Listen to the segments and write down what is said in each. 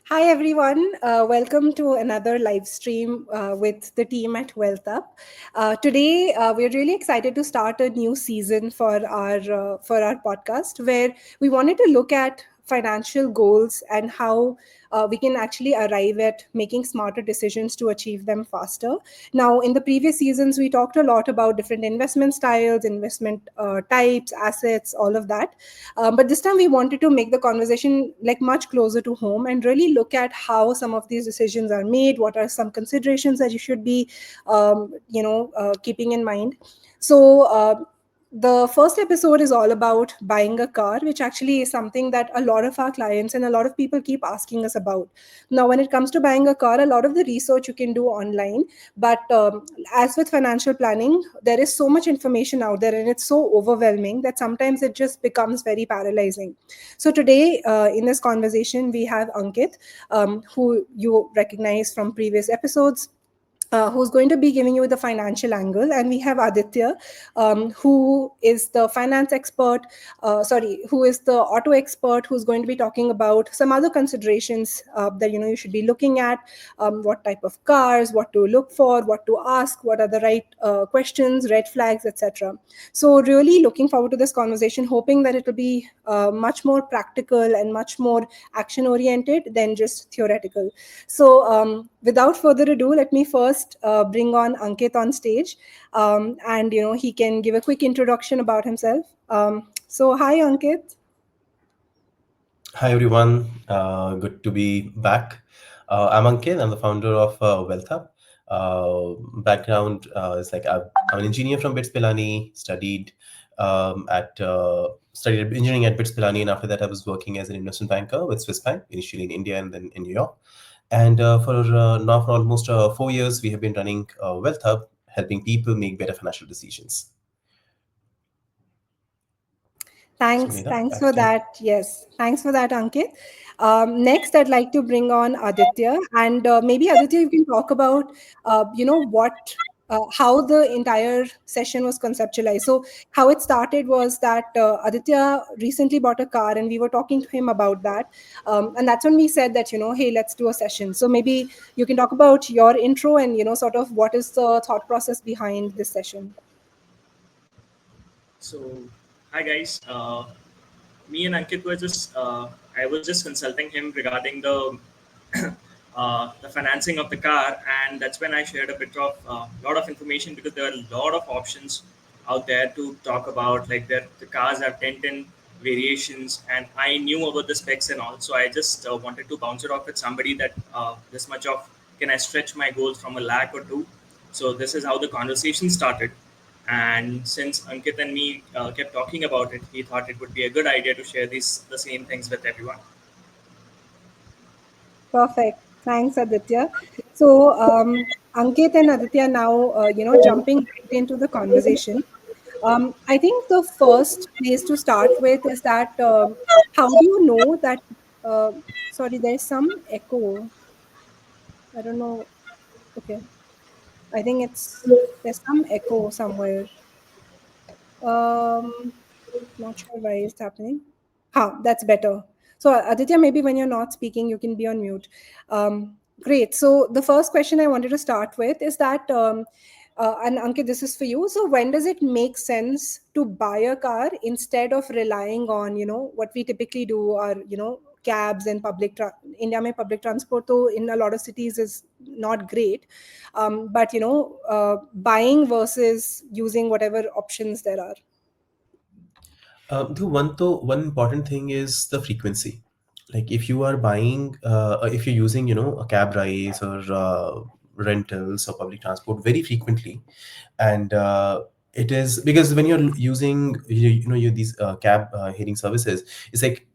Hi, everyone. Welcome to another live stream with the team at WealthUp. Today, we're really excited to start a new season for our podcast, where we wanted to look at financial goals and how we can actually arrive at making smarter decisions to achieve them faster. Now, in the previous seasons, we talked a lot about different investment styles, investment types, assets, all of that. But this time we wanted to make the conversation like much closer to home and really look at how some of these decisions are made. What are some considerations that you should be, keeping in mind? So the first episode is all about buying a car, which actually is something that a lot of our clients and a lot of people keep asking us about. Now, when it comes to buying a car, a lot of the research you can do online, but as with financial planning, there is so much information out there and it's so overwhelming that sometimes it just becomes very paralyzing. So today, in this conversation, we have Ankit, who you recognize from previous episodes, who's going to be giving you the financial angle. And we have Aditya, who is the finance expert, who is the auto expert, who's going to be talking about some other considerations that you should be looking at, what type of cars, what to look for, what to ask, what are the right questions, red flags, etc. So really looking forward to this conversation, hoping that it will be much more practical and much more action oriented than just theoretical. So without further ado, let me first bring on Ankit on stage, and he can give a quick introduction about himself. So hi, Ankit. Hi everyone, good to be back. I'm Ankit. I'm the founder of WealthUp. Background is like I'm an engineer from BITS Pilani. Studied engineering at BITS Pilani, and after that I was working as an investment banker with Swiss Bank, initially in India and then in New York. And for almost 4 years, we have been running WealthUp, helping people make better financial decisions. So Medha, Thanks back for to you. that. Yes, thanks for that, Ankit. Next, I'd like to bring on Aditya, and maybe Aditya, you can talk about, how the entire session was conceptualized. So, how it started was that Aditya recently bought a car, and we were talking to him about that, and that's when we said that hey, let's do a session. So maybe you can talk about your intro and sort of what is the thought process behind this session. So, hi guys. Me and Ankit were I was just consulting him regarding the financing of the car, and that's when I shared a bit of lot of information because there are a lot of options out there to talk about. Like the cars have 10 variations, and I knew about the specs and all. So I just wanted to bounce it off with somebody that this much of can I stretch my goals from a lakh or two. So this is how the conversation started. And since Ankit and me kept talking about it, he thought it would be a good idea to share the same things with everyone. Perfect. Thanks, Aditya. So, Ankit and Aditya now, jumping right into the conversation. I think the first place to start with is that how do you know that? Uh, Sorry, there's some echo. I don't know. Okay, I think there's some echo somewhere. Um, Not sure why it's happening. That's better. So, Aditya, maybe when you're not speaking, you can be on mute. Great. So, the first question I wanted to start with is that, and Ankit, this is for you. So, when does it make sense to buy a car instead of relying on, what we typically do are, cabs and India mein public transport though in a lot of cities is not great, but buying versus using whatever options there are. One important thing is the frequency. Like if you are if you're using, a cab rides or rentals or public transport very frequently, and it is because when you're using, these cab hailing services, it's like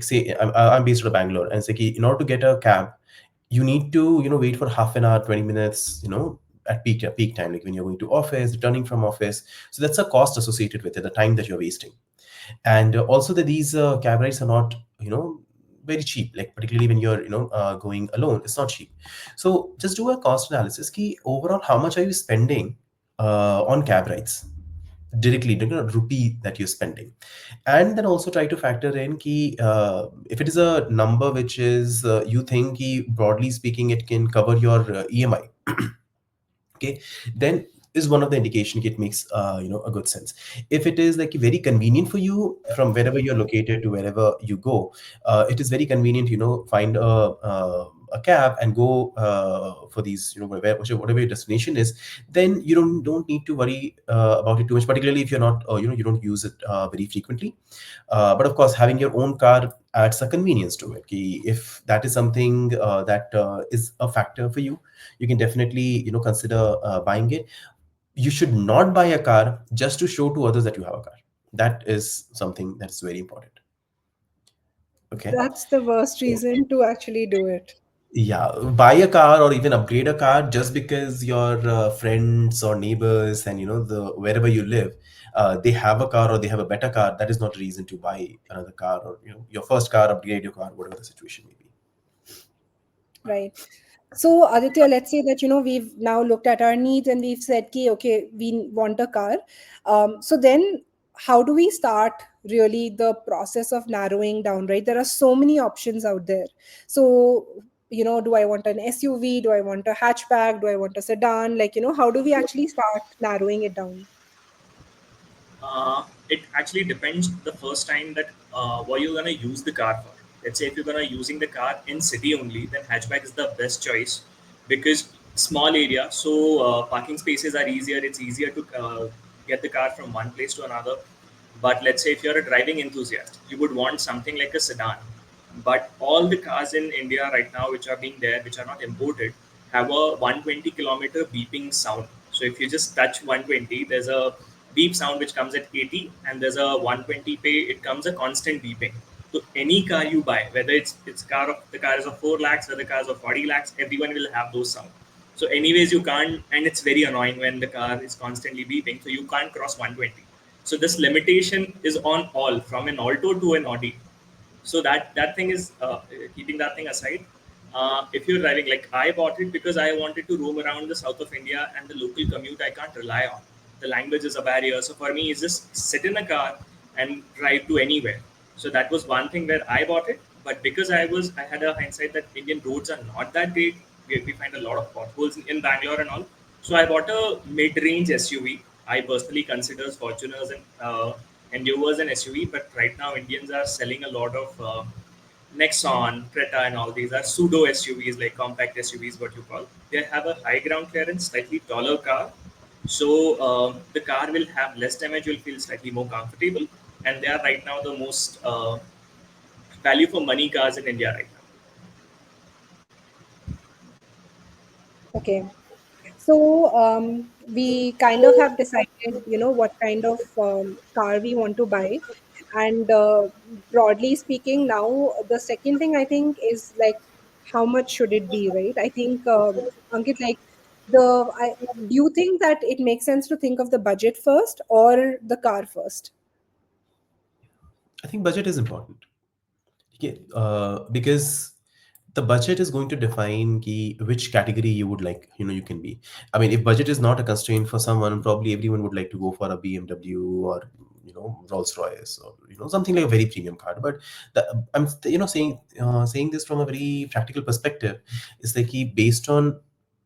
say I'm based out of Bangalore, and it's like in order to get a cab, you need to wait for half an hour, 20 minutes, at peak time, like when you're going to office, returning from office. So that's a cost associated with it, the time that you're wasting. And also that these cab rides are not very cheap, like particularly when you're going alone, it's not cheap. So just do a cost analysis, key overall how much are you spending on cab rides. directly, rupee that you're spending. And then also try to factor in ki, if it is a number which is you think ki, broadly speaking it can cover your EMI, okay, then is one of the indication it makes a good sense. If it is like very convenient for you from wherever you're located to wherever you go, it is very convenient, find a cab and go for these, whatever your destination is. Then you don't need to worry about it too much, particularly if you're not you don't use it very frequently. But of course, having your own car adds a convenience to it. Ki if that is something that is a factor for you, you can definitely consider buying it. You should not buy a car just to show to others that you have a car. That is something that's very important. Okay. That's the worst reason to actually do it. Yeah, buy a car or even upgrade a car just because your friends or neighbors and the wherever you live, they have a car or they have a better car. That is not a reason to buy another car, or your first car, upgrade your car, whatever the situation may be. Right. So, Aditya, let's say that, we've now looked at our needs and we've said, okay, we want a car. So then how do we start really the process of narrowing down, right? There are so many options out there. So, do I want an SUV? Do I want a hatchback? Do I want a sedan? Like, how do we actually start narrowing it down? It actually depends the first time that what you're gonna use the car for. Let's say if you're gonna using the car in city only, then hatchback is the best choice because small area, so parking spaces are easier. It's easier to get the car from one place to another. But let's say if you're a driving enthusiast, you would want something like a sedan. But all the cars in India right now, which are being there, which are not imported, have a 120-kilometer beeping sound. So if you just touch 120, there's a beep sound which comes at 80, and there's a 120 pay. It comes a constant beeping. So any car you buy, whether it's car of the car is of 4 lakhs, whether the car is of 40 lakhs, everyone will have those sound. So anyways, you can't, and it's very annoying when the car is constantly beeping. So you can't cross 120. So this limitation is on all, from an Alto to an Audi. So that thing is keeping that thing aside. If you're driving, like I bought it because I wanted to roam around the south of India, and the local commute I can't rely on. The language is a barrier, so for me it's just sit in a car and drive to anywhere. So that was one thing where I bought it. But because I had a hindsight that Indian roads are not that great. We find a lot of potholes in Bangalore and all. So I bought a mid-range SUV. I personally consider Fortuners and Endeavours an SUV, but right now Indians are selling a lot of Nexon, Creta, and all these are pseudo SUVs, like compact SUVs, what you call. They have a high ground clearance, slightly taller car, so the car will have less damage. You'll feel slightly more comfortable, and they are right now the most value for money cars in India right now. Okay. So we kind of have decided, what kind of car we want to buy. And broadly speaking, now the second thing I think is like, how much should it be, right? I think, Ankit, like do you think that it makes sense to think of the budget first or the car first? I think budget is important. Okay, because the budget is going to define which category you would like, you can be. I mean, if budget is not a constraint for someone, probably everyone would like to go for a BMW or Rolls Royce, or something like a very premium car. But I'm saying this from a very practical perspective. It's like based on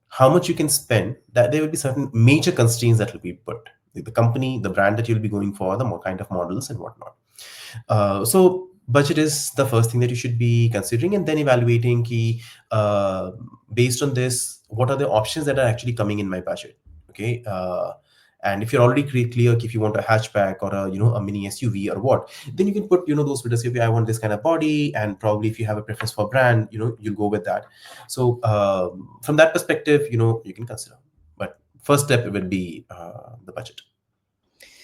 how much you can spend, that there will be certain major constraints that will be put. Like the company, the brand that you'll be going for, the more kind of models and whatnot. So budget is the first thing that you should be considering, and then evaluating based on this, what are the options that are actually coming in my budget. Okay. And if you're already clear if you want a hatchback or a mini SUV or what, then you can put those filters. If I want this kind of body, and probably if you have a preference for brand, you'll go with that. So from that perspective, you can consider. But first step would be the budget.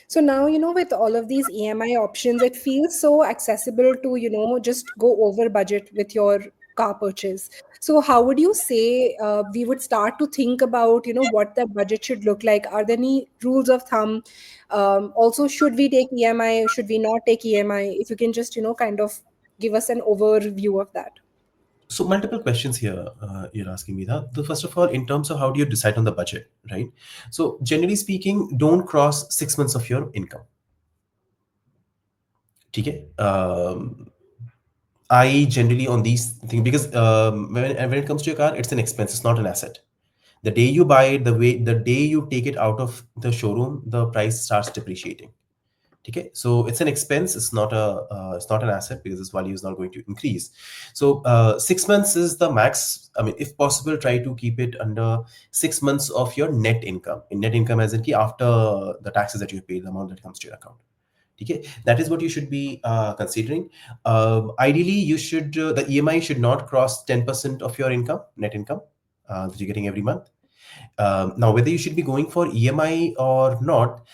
So now, with all of these EMI options, it feels so accessible to, just go over budget with your car purchase. So how would you say we would start to think about, what the budget should look like? Are there any rules of thumb? Also, should we take EMI? Should we not take EMI? If you can just, kind of give us an overview of that. So multiple questions here you're asking me that. The first of all, in terms of how do you decide on the budget, right? So generally speaking, don't cross 6 months of your income. Okay. I generally on these things because when it comes to your car, it's an expense. It's not an asset. The day you buy it, the day you take it out of the showroom, the price starts depreciating. Okay, so it's an expense. It's not an asset because its value is not going to increase. So 6 months is the max. I mean, if possible, try to keep it under 6 months of your net income. In net income, as in key after the taxes that you pay, the amount that comes to your account. Okay, that is what you should be considering. Ideally, you should the EMI should not cross 10% of your income, net income that you're getting every month. Now, whether you should be going for EMI or not,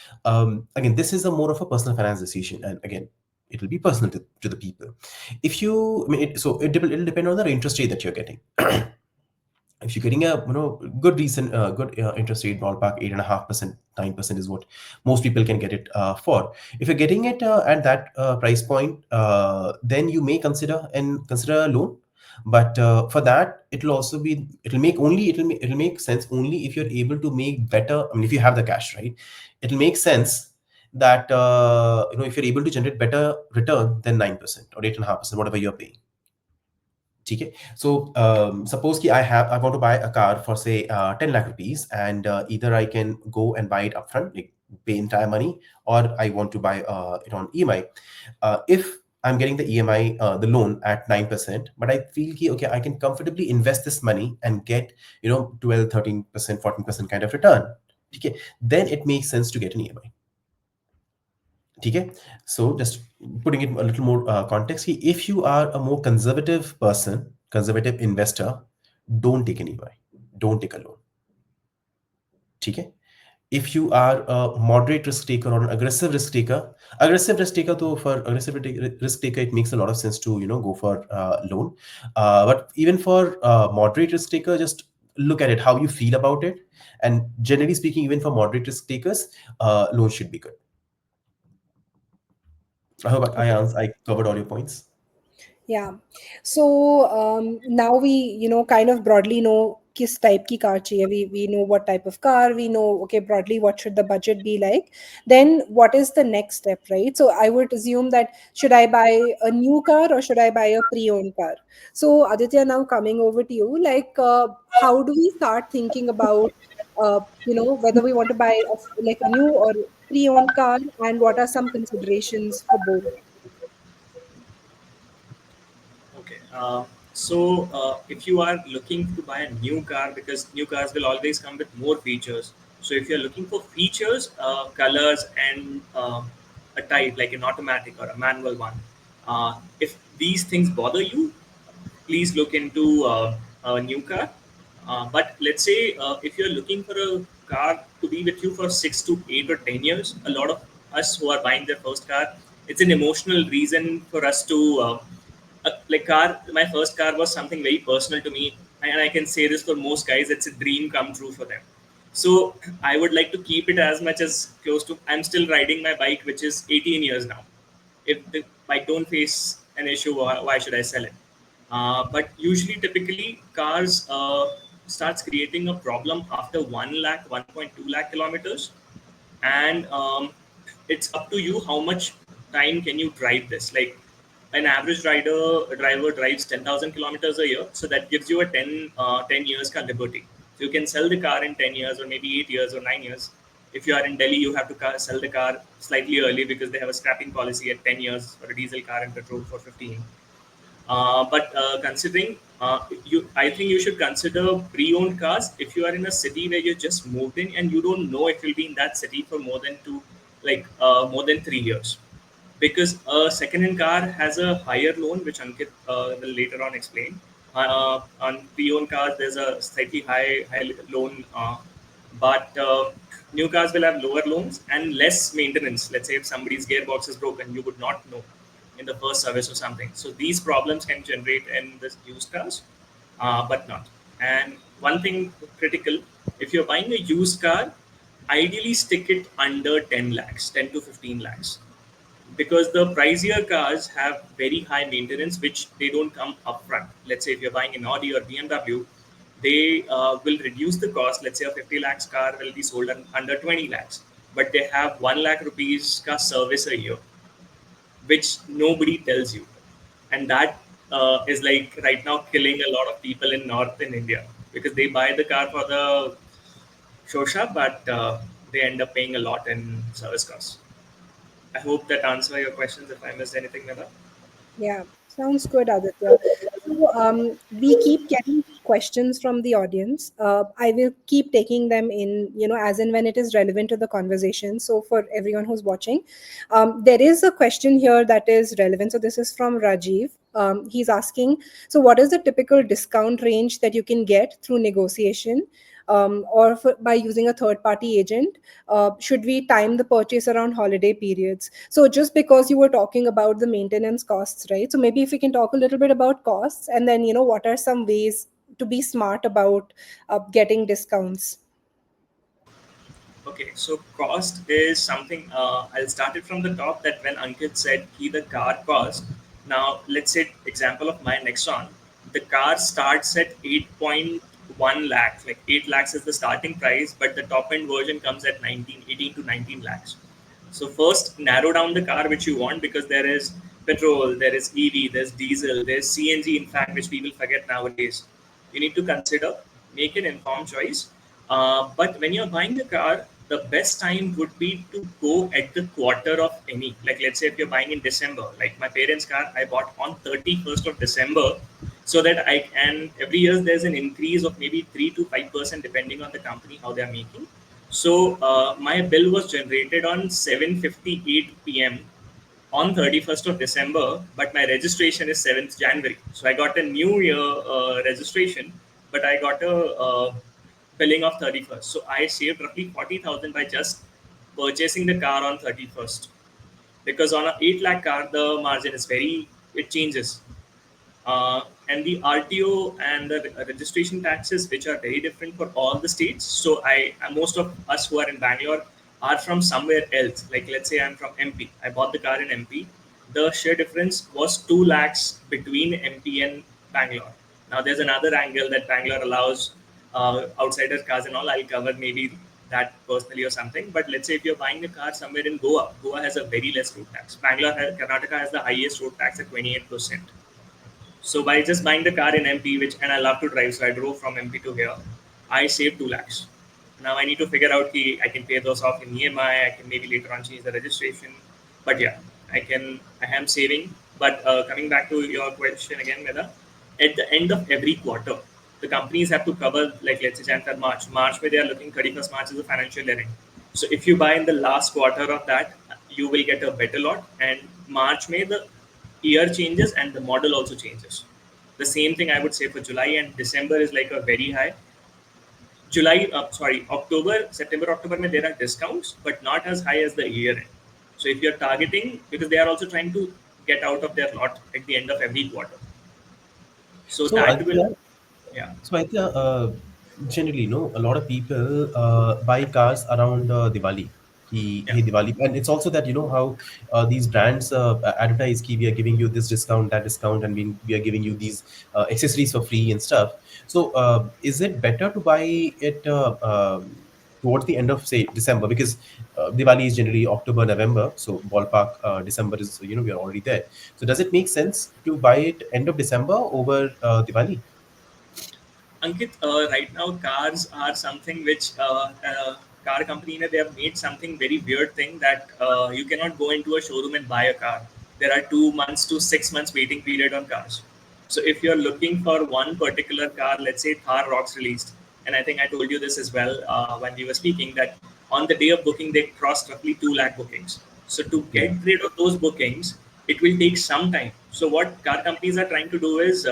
again, this is a more of a personal finance decision, and again, it will be personal to the people. If you, I mean, it'll depend on the interest rate that you're getting. If you're getting a good recent good interest rate, ballpark 8.5%, 9% is what most people can get it for. If you're getting it at that price point, then you may consider a loan. But for that, it'll make sense only if you're able to make better. I mean, if you have the cash, right? It'll make sense that if you're able to generate better return than 9% or 8.5%, whatever you're paying. Okay. So suppose ki I want to buy a car for say 10 lakh rupees, and either I can go and buy it upfront, like pay entire money, or I want to buy it on EMI. If I'm getting the EMI, the loan at 9%, but I feel ki, okay, I can comfortably invest this money and get 12, 13%, 14% kind of return. Okay, then it makes sense to get an EMI. Okay, so just putting it a little more context here, if you are a more conservative person, conservative investor, don't take an EMI, don't take a loan. Okay, if you are a moderate risk taker or an aggressive risk taker, though for risk taker, it makes a lot of sense to go for loan. But even for moderate risk taker, just look at it how you feel about it, and generally speaking, even for moderate risk takers, loan should be good. I hope I covered all your points. Yeah. So now we, kind of broadly know किस type की car चाहिए. We know what type of car. We know, okay, broadly what should the budget be like. Then what is the next step, right? So I would assume that should I buy a new car or should I buy a pre-owned car? So Aditya, now coming over to you, like how do we start thinking about, whether we want to buy like a new or pre-owned car, and what are some considerations for both? Okay. If you are looking to buy a new car, because new cars will always come with more features. So if you're looking for features, colors, and a type like an automatic or a manual one, if these things bother you, please look into a new car. But let's say if you're looking for a car to be with you for 6 to 8 or 10 years, a lot of us who are buying their first car, it's an emotional reason for us to like car. My first car was something very personal to me, and I can say this for most guys, it's a dream come true for them. So I would like to keep it as much as close to. I'm still riding my bike, which is 18 years now. If the bike don't face an issue, why should I sell it? But usually, typically, cars starts creating a problem after 1 lakh, 1.2 lakh kilometers, and it's up to you how much time can you drive this. Like an average driver drives 10,000 kilometers a year, so that gives you a 10 years ka liberty. So you can sell the car in 10 years or maybe 8 years or 9 years. If you are in Delhi, you have to sell the car slightly early because they have a scrapping policy at 10 years for a diesel car and petrol for 15. But considering I think you should consider pre-owned cars if you are in a city where you just moved in and you don't know if you'll be in that city for more than 3 years. Because a second-hand car has a higher loan, which Ankit will later on explain. On pre-owned cars, there's a slightly high loan, but new cars will have lower loans and less maintenance. Let's say if somebody's gearbox is broken, you would not know in the first service or something. So these problems can generate in this used cars, but not. And one thing critical, if you're buying a used car, ideally stick it under 10 lakhs, 10 to 15 lakhs. because the pricier cars have very high maintenance, which they don't come upfront. Let's say if you're buying an Audi or BMW, they will reduce the cost. Let's say a 50 lakhs car will be sold under 20 lakhs, but they have 1 lakh rupees ka service a year, which nobody tells you. And that is like right now killing a lot of people in North in India because they buy the car for the shosha, but they end up paying a lot in service costs. I hope that answer your questions. If I missed anything, Medha. Yeah, sounds good, Aditya. So, we keep getting questions from the audience. I will keep taking them in, as and when it is relevant to the conversation. So, for everyone who's watching, there is a question here that is relevant. So, this is from Rajiv. He's asking, so what is the typical discount range that you can get through negotiation, or by using a third party agent? Should we time the purchase around holiday periods? So just because you were talking about the maintenance costs, right? So maybe if we can talk a little bit about costs, and then what are some ways to be smart about getting discounts. Okay, so cost is something. I'll start it from the top. That when Ankit said key the car cost. Now let's say example of my Nexon. The car starts at 8.1 lakhs. Like 8 lakhs is the starting price, but the top end version comes at 18 to 19 lakhs. So first narrow down the car which you want, because there is petrol, there is EV, there's diesel, there's CNG. In fact, which people forget nowadays. You need to consider, make an informed choice. But when you're buying the car, the best time would be to go at the quarter of any. Like let's say if you're buying in December, like my parents' car, I bought on 31st of December, so that I can every year there's an increase of maybe 3 to 5% depending on the company how they're making. So my bill was generated on 7:58 p.m. on 31st of December, but my registration is 7th January. So I got a new year registration, but I got a billing of 31st. So I saved roughly 40,000 by just purchasing the car on 31st. Because on a 8 lakh car, the margin is it changes, and the RTO and the registration taxes, which are very different for all the states. So most of us who are in Bangalore are from somewhere else. Like let's say I'm from MP. I bought the car in MP. The share difference was 2 lakhs between MP and Bangalore. Now there's another angle that Bangalore allows outsider cars and all. I'll cover maybe that personally or something. But let's say if you're buying a car somewhere in Goa, Goa has a very less road tax. Karnataka has the highest road tax at 28%. So by just buying the car in MP, which and I love to drive, so I drove from MP to here, I saved 2 lakhs. Now I need to figure out ki I can pay those off in EMI. I can maybe later on change the registration. But yeah, I am saving. But coming back to your question again, Medha, at the end of every quarter, the companies have to cover, like let's say Jan, Feb, March. March where they are looking 31st March is a financial year end. So if you buy in the last quarter of that, you will get a better lot. And March May the year changes and the model also changes. The same thing I would say for July and December is like a very high. October, September, October, mein there are discounts, but not as high as the year end. So if you're targeting, because they are also trying to get out of their lot at the end of every quarter. So So that will, Aditya, yeah, generally, no, a lot of people buy cars around Diwali. yeah. He Diwali, and it's also that how these brands advertise ki we are giving you this discount, that discount, and we are giving you these accessories for free and stuff. So is it better to buy it towards the end of say December, because Diwali is generally October, November, so ballpark December is we are already there. So does it make sense to buy it end of December over Diwali? Ankit, right now cars are something which car company they have made something very weird thing that you cannot go into a showroom and buy a car. There are 2 months to 6 months waiting period on cars. So if you're looking for one particular car, let's say Thar Rocks released, and I think I told you this as well when we were speaking that on the day of booking they crossed roughly 2 lakh bookings. So to get Yeah. rid of those bookings, it will take some time. So what car companies are trying to do is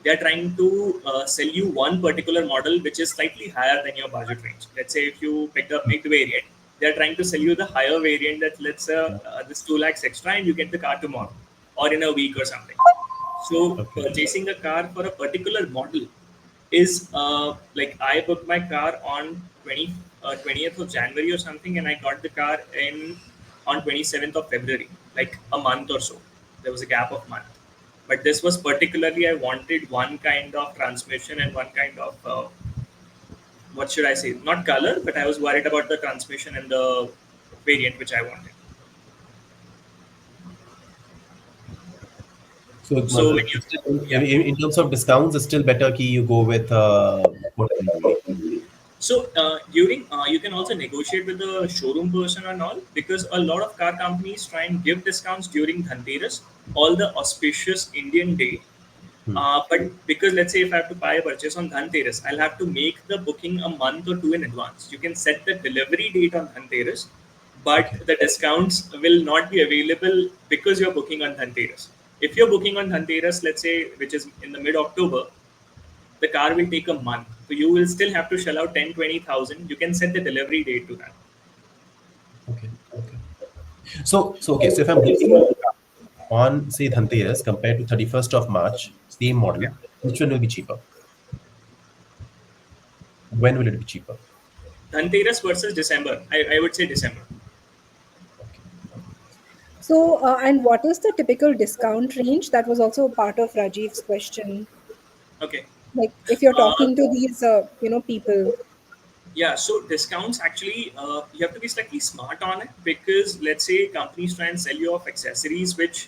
they are trying to sell you one particular model which is slightly higher than your budget range. Let's say if you picked up mid variant, they are trying to sell you the higher variant that this 2 lakhs extra and you get the car tomorrow or in a week or something. So Okay. purchasing a car for a particular model is like I booked my car on 20th of January or something, and I got the car in on 27th of February, like a month or so. There was a gap of month. But this was particularly I wanted one kind of transmission and one kind of what should I say? Not color, but I was worried about the transmission and the variant which I wanted. So So when you yeah. in terms of discounts, it's still better ki you go with whatever only. So during you can also negotiate with the showroom person and all because a lot of car companies try and give discounts during Dhanteras, all the auspicious Indian day. But because let's say if I have to buy a purchase on Dhanteras, I'll have to make the booking a month or two in advance. You can set the delivery date on Dhanteras, but Okay. the discounts will not be available because you're booking on Dhanteras. If you're booking on Dhanteras, let's say, which is in the mid October, the car will take a month. So you will still have to shell out 10, 20,000. You can set the delivery date to that. Okay. Okay. So okay. So if I'm booking on say Dhanteras compared to 31st of March, same Yeah. model, which one will be cheaper? When will it be cheaper? Dhanteras versus December. I would say December. Okay. Okay. So, and what is the typical discount range? That was also a part of Rajiv's question. Okay. Like, if you're Uh, talking to these, people. Yeah, so discounts actually, you have to be slightly smart on it because let's say companies try and sell you off accessories which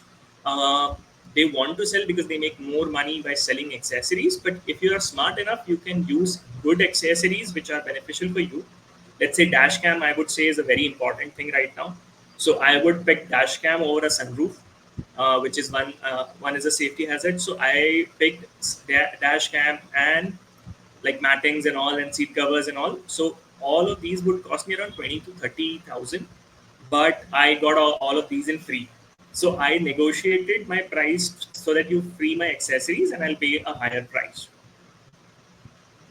they want to sell because they make more money by selling accessories. But if you are smart enough, you can use good accessories which are beneficial for you. Let's say dash cam, I would say, is a very important thing right now. So I would pick dash cam over a sunroof, which is one is a safety hazard. So I picked dash cam and like mattings and all and seat covers and all. So all of these would cost me around 20 to 30,000, but I got all of these in free. So I negotiated my price so that you free my accessories and I'll pay a higher price.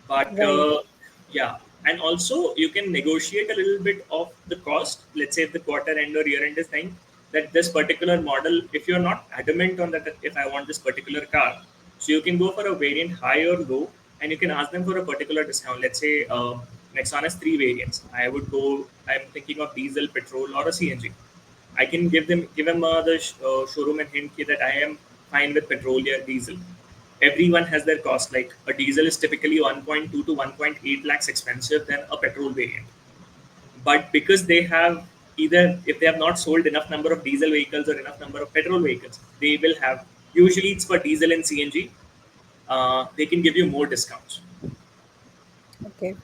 But Right. yeah, and also you can negotiate a little bit of the cost. Let's say if the quarter end or year end is saying that this particular model, if you're not adamant on that, if I want this particular car, so you can go for a variant high or low, and you can ask them for a particular discount. Let's say Nexon has three variants. I would go. I'm thinking of diesel, petrol, or a CNG. I can give them the showroom and hint that I am fine with petrol or diesel. Everyone has their cost. Like a diesel is typically 1.2 to 1.8 lakhs expensive than a petrol variant. But because they have either if they have not sold enough number of diesel vehicles or enough number of petrol vehicles, they will have. Usually it's for diesel and CNG. They can give you more discounts. Okay.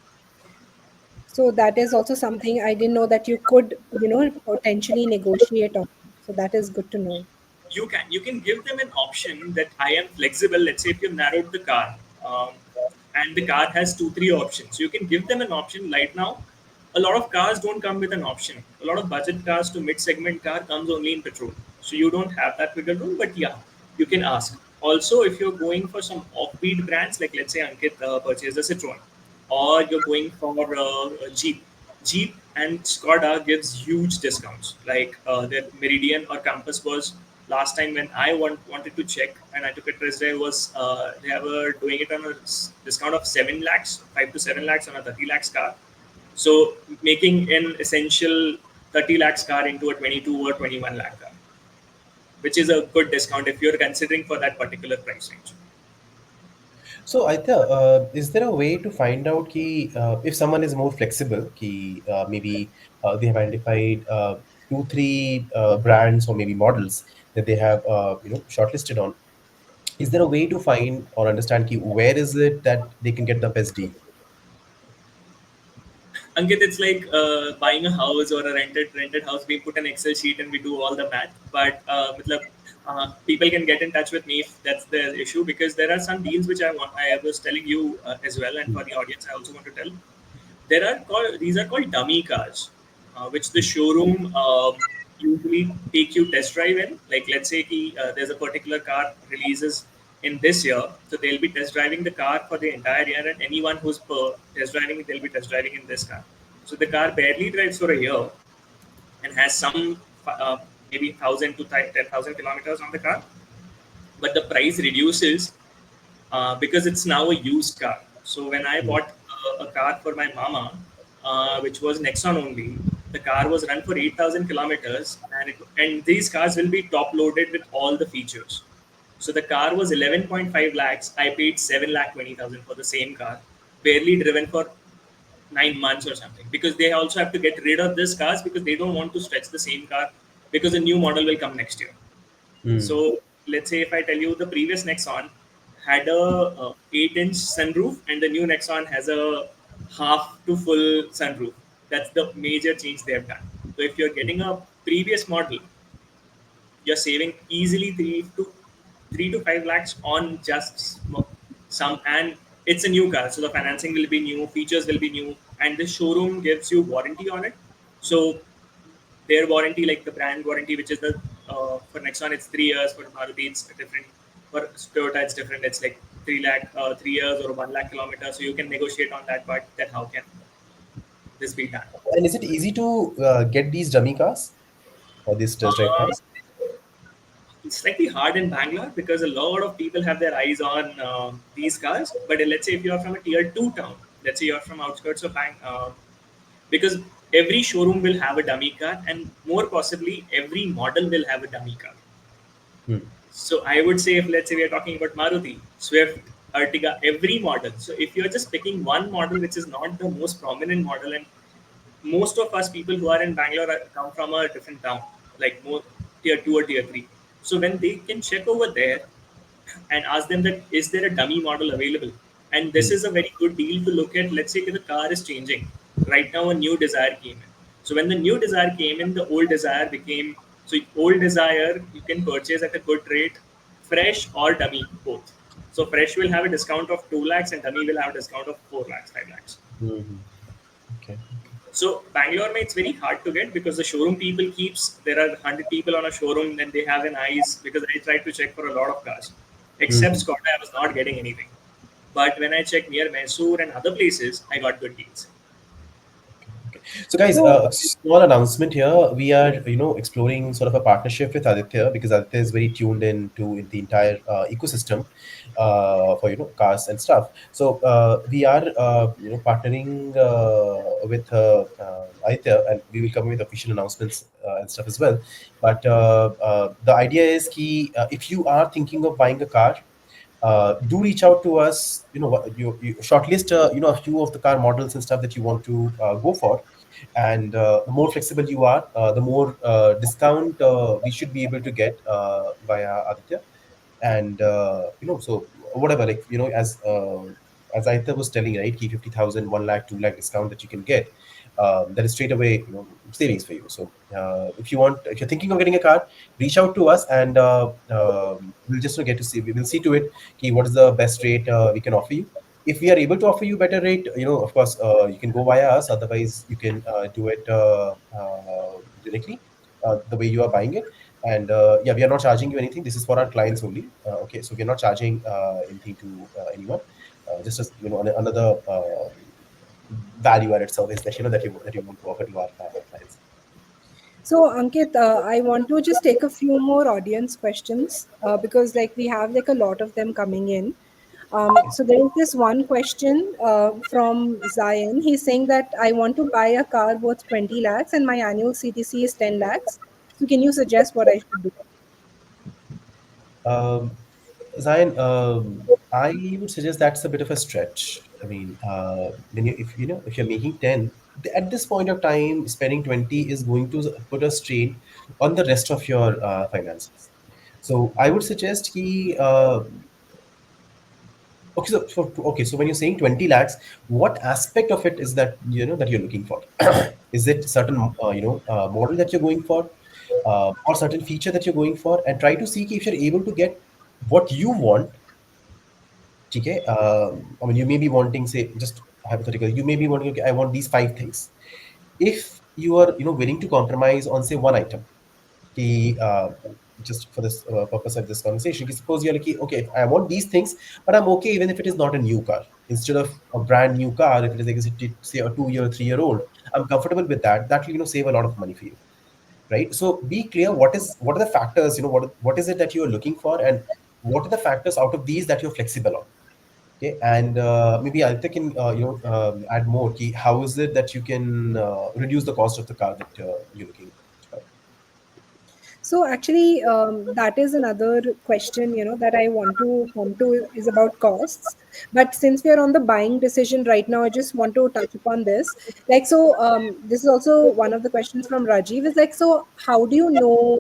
So that is also something I didn't know that you could, potentially negotiate on. So that is good to know. You can give them an option that I am flexible. Let's say if you've narrowed the car, um, and the car has two three options, you can give them an option. Right now a lot of cars don't come with an option. A lot of budget cars to mid segment car comes only in petrol, so you don't have that wiggle room. But yeah, you can ask. Also, if you're going for some offbeat brands, like let's say Ankit purchased a Citroen, or you're going for a Jeep and Skoda gives huge discounts. Like their Meridian or Compass was last time when I wanted to check and I took a test drive was they were doing it on a discount of 7 lakhs, 5 to 7 lakhs on a 30 lakhs car. So making an essential 30 lakhs car into a 22 or 21 lakh car, which is a good discount if you're considering for that particular price range. So, Aitya, is there a way to find out ki, if someone is more flexible, ki, maybe they have identified two, three brands or maybe models that they have shortlisted on? Is there a way to find or understand ki, where is it that they can get the best deal? Ankit, it's like buying a house or a rented house. We put an Excel sheet and we do all the math. But people can get in touch with me if that's the issue because there are some deals which I was telling you as well, and for the audience, I also want to tell. These are called dummy cars, which the showroom usually take you test drive in. Like let's say there's a particular car releases in this year, so they'll be test driving the car for the entire year, and anyone who's test driving it, they'll be test driving in this car. So the car barely drives for a year and has some maybe 1,000 to 10,000 kilometers on the car, but the price reduces because it's now a used car. So when I bought a car for my mama, which was Nexon only, the car was run for 8,000 kilometers, and these cars will be top loaded with all the features. So the car was 11.5 lakhs. I paid 7 lakh 20,000 for the same car, barely driven for 9 months or something, because they also have to get rid of this cars because they don't want to stretch the same car because a new model will come next year. Mm. So let's say if I tell you the previous Nexon had a 8-inch sunroof and the new Nexon has a half to full sunroof. That's the major change they have done. So if you're getting a previous model, you're saving easily 3 to 5 lakhs on just some, and it's a new car, so the financing will be new, features will be new, and the showroom gives you warranty on it. So their warranty, like the brand warranty, which is the for Nexon it's 3 years, for Maruti it's different, for Toyota it's different. It's like 3 lakh, 3 years or 1 lakh kilometers. So you can negotiate on that part. That how can this be done? And is it easy to get these dummy cars or these test drive Uh, cars? it's slightly hard in Bangalore because a lot of people have their eyes on these cars. But let's say if you are from a tier two town, let's say you are from outskirts of because every showroom will have a dummy car, and more possibly every model will have a dummy car. Hmm. So I would say, if let's say we are talking about Maruti, Swift, Ertiga, every model. So if you're just picking one model which is not the most prominent model, and most of us people who are in Bangalore come from a different town, like more tier two or tier three. So when they can check over there and ask them that is there a dummy model available, and this Hmm. is a very good deal to look at. Let's say if the car is changing. Right now, a new Desire came in. So when the new Desire came in, the old Desire became, so old Desire you can purchase at a good rate, fresh or dummy both. So fresh will have a discount of 2 lakhs and dummy will have a discount of 4 lakhs, 5 lakhs. Hmm. Okay. So Bangalore, mein, it's very hard to get because the showroom people keeps, there are 100 people on a showroom and they have an eyes, because I tried to check for a lot of cars. Except Hmm. Skoda, I was not getting anything. But when I checked near Mysore and other places, I got good deals. Okay. So, guys, So, a small announcement here. We are, exploring sort of a partnership with Aditya because Aditya is very tuned in to the entire ecosystem for cars and stuff. So, we are, partnering with Aditya, and we will come with official announcements and stuff as well. But the idea is ki, if you are thinking of buying a car, do reach out to us. You shortlist a few of the car models and stuff that you want to go for, and the more flexible you are, the more discount we should be able to get via Aditya. And so whatever, like, as Aitha was telling, right, key 50,000, 1 lakh, 2 lakh discount that you can get, that is straight away, savings for you. So if you're thinking of getting a car, reach out to us, and we'll just get to see, we will see to it, key what is the best rate we can offer you. If we are able to offer you better rate, of course, you can go via us. Otherwise, you can do it directly, the way you are buying it. And yeah, we are not charging you anything. This is for our clients only. Okay, so we're not charging anything to anyone. Just as another value-added service that that you want to offer to our clients. so Ankit, I want to just take a few more audience questions because like we have like a lot of them coming in. Okay. So there is this one question from Zion. He's saying that I want to buy a car worth 20 lakhs and my annual CTC is 10 lakhs. So can you suggest what I should do? Um, Zion, I would suggest that's a bit of a stretch. I mean, when if you're making 10, at this point of time, spending 20 is going to put a strain on the rest of your finances. So I would suggest he okay. So when you're saying 20 lakhs, what aspect of it is that that you're looking for? Is it certain model that you're going for, or certain feature that you're going for, and try to see if you're able to get what you want. Okay, I mean, you may be wanting, say, just hypothetical, you may be wanting, okay, I want these five things. If you are willing to compromise on, say, one item, the just for this purpose of this conversation, suppose you're like, okay, I want these things, but I'm okay even if it is not a new car. Instead of a brand new car, if it is like, say, a 2 year, 3 year old, I'm comfortable with that. That will save a lot of money for you, right? So be clear, what are the factors, what is it that you are looking for, and what are the factors out of these that you're flexible on. Okay, and maybe Aditya can add more. Ki, how is it that you can reduce the cost of the car that you're looking at? So actually, that is another question, that I want to come to is about costs. But since we are on the buying decision right now, I just want to touch upon this. Like, so this is also one of the questions from Rajiv is like, so how do you know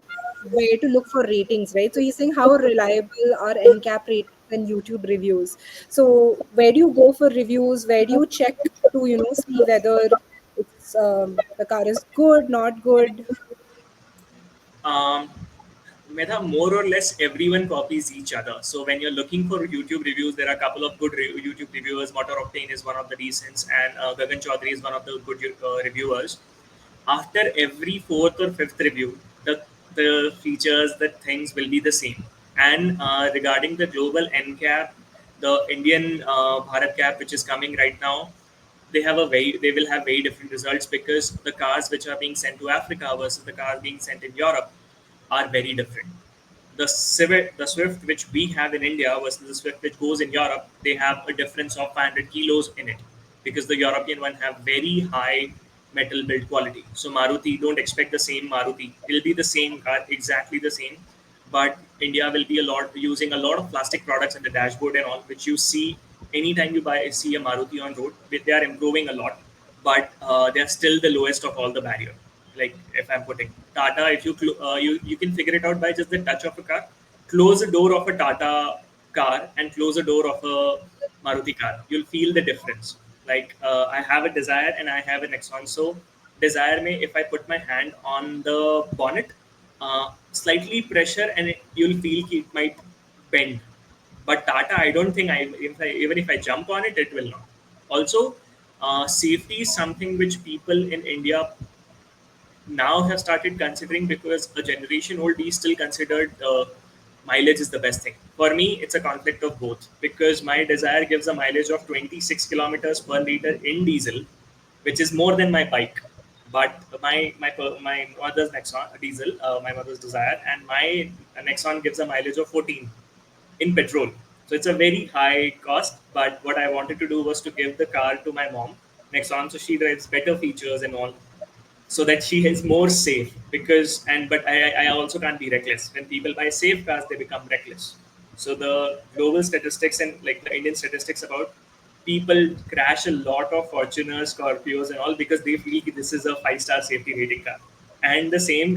where to look for ratings, right? So he's saying how reliable are NCAP ratings and YouTube reviews. So where do you go for reviews? Where do you check to, see whether it's the car is good, not good? Um, Medha, more or less everyone copies each other. So when you're looking for YouTube reviews, there are a couple of good YouTube reviewers. Motor Octane is one of the decents, and Gagan Chaudhary is one of the good reviewers. After every fourth or fifth review, the features, the things will be the same. And regarding the global NCAP, the Indian Bharat Cap, which is coming right now, they will have very different results because the cars which are being sent to Africa versus the cars being sent in Europe are very different. The Swift which we have in India versus the Swift which goes in Europe, they have a difference of 500 kilos in it because the European one have very high metal build quality. So Maruti, don't expect the same Maruti. It'll be the same car, exactly the same, but India will be a lot using a lot of plastic products in the dashboard and all, which you see anytime you see a Maruti on road. They are improving a lot, but they're still the lowest of all the barrier. Like if I'm putting Tata, if you can figure it out by just the touch of a car. Close the door of a Tata car and close the door of a Maruti car. You'll feel the difference. Like I have a Desire and I have a Nexon. So Desire may if I put my hand on the bonnet, slightly pressure and you'll feel it might bend. But Tata, I don't think even if I jump on it, it will not. Also, safety is something which people in India now have started considering because a generation old we still considered mileage is the best thing. For me, it's a conflict of both because my Desire gives a mileage of 26 kilometers per liter in diesel, which is more than my bike. But my mother's Nexon diesel, my mother's Desire, and my Nexon gives a mileage of 14 in petrol. So it's a very high cost. But what I wanted to do was to give the car to my mom, Nexon, so she drives better features and all so that she is more safe because and but I also can't be reckless. When people buy safe cars they become reckless. So the global statistics and like the Indian statistics about people crash a lot of Fortuners, Scorpios and all because they feel this is a 5-star safety rating car, and the same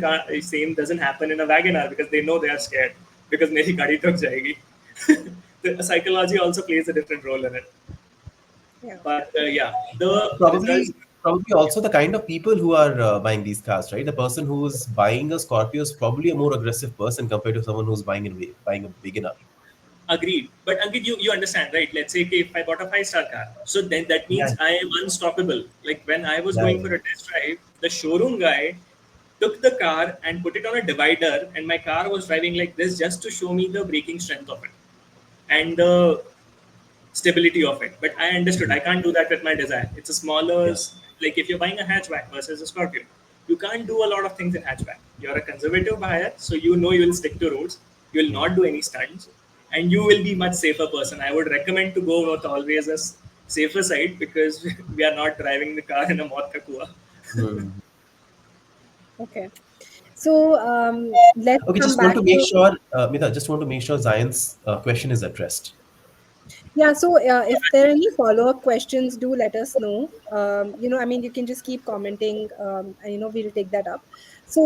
doesn't happen in a Wagon R because they know they are scared because मेरी गाड़ी ठुक जाएगी. The psychology also plays a different role in it. Yeah. But yeah, the results. Probably also the kind of people who are buying these cars, right? The person who's buying a Scorpio is probably a more aggressive person compared to someone who's buying a beginner. Agreed. But Ankit, you understand, right? Let's say if I bought a 5-star car, so then that Yeah, means I am unstoppable. Like when I was yeah, going for a test drive, the showroom guy took the car and put it on a divider, and my car was driving like this just to show me the braking strength of it and the stability of it. But I understood I can't do that with my Desire. It's a smaller, yeah. like if you're buying a hatchback versus a Scorpio, you can't do a lot of things in hatchback. You're a conservative buyer, so you know you will stick to roads. You will Hmm. not do any stunts, and you will be much safer person. I would recommend to go with always a safer side because we are not driving the car in a mauth ka kua. Hmm. Okay. So let's Okay, come just want back to make to. sure, Mitha, just want to make sure Zayan's question is addressed. Yeah, so if there are any follow-up questions, do let us know. I mean, you can just keep commenting, and we'll take that up. So,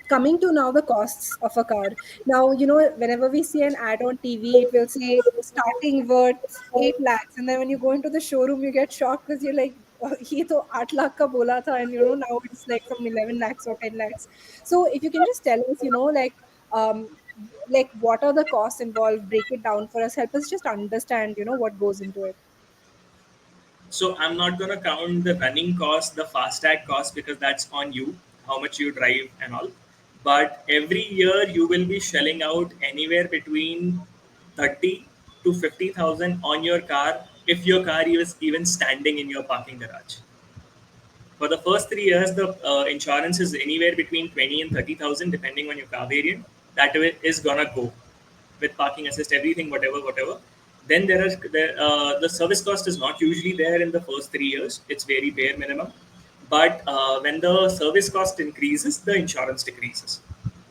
coming to now the costs of a car. Now, whenever we see an ad on TV, it will say starting worth 8 lakhs, and then when you go into the showroom, you get shocked because you're like, "ये तो 8 lakh का बोला था," and now it's like from 11 lakhs or 10 lakhs. So, if you can just tell us, like what are the costs involved, break it down for us, help us just understand what goes into it. So I'm not gonna count the running cost, the FASTag cost because that's on you, how much you drive and all. But every year you will be shelling out anywhere between 30 to 50,000 on your car if your car is even standing in your parking garage. For the first 3 years, the insurance is anywhere between 20 and 30,000 depending on your car variant. That way is gonna go with parking assist, everything, whatever. Then the service cost is not usually there in the first 3 years. It's very bare minimum. But when the service cost increases, the insurance decreases.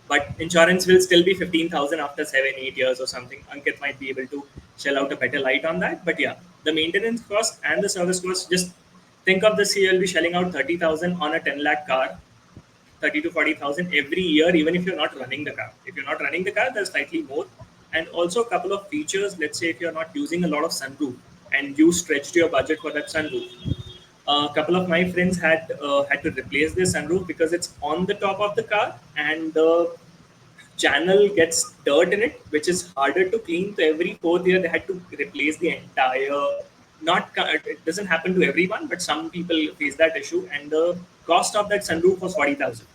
But insurance will still be 15,000 after 7 8 years or something. Ankit might be able to shell out a better light on that. But yeah, the maintenance cost and the service cost, just think of this, you'll be shelling out 30,000 on a 10 lakh car, 30 to 40,000 every year, even if you're not running the car. If you're not running the car, there's slightly more. And also a couple of features. Let's say if you're not using a lot of sunroof and you stretched your budget for that sunroof, a couple of my friends had to replace their sunroof because it's on the top of the car and the channel gets dirt in it, which is harder to clean. So every fourth year, they had to replace the entire. Not it doesn't happen to everyone, but some people face that issue, and the cost of that sunroof was 40,000.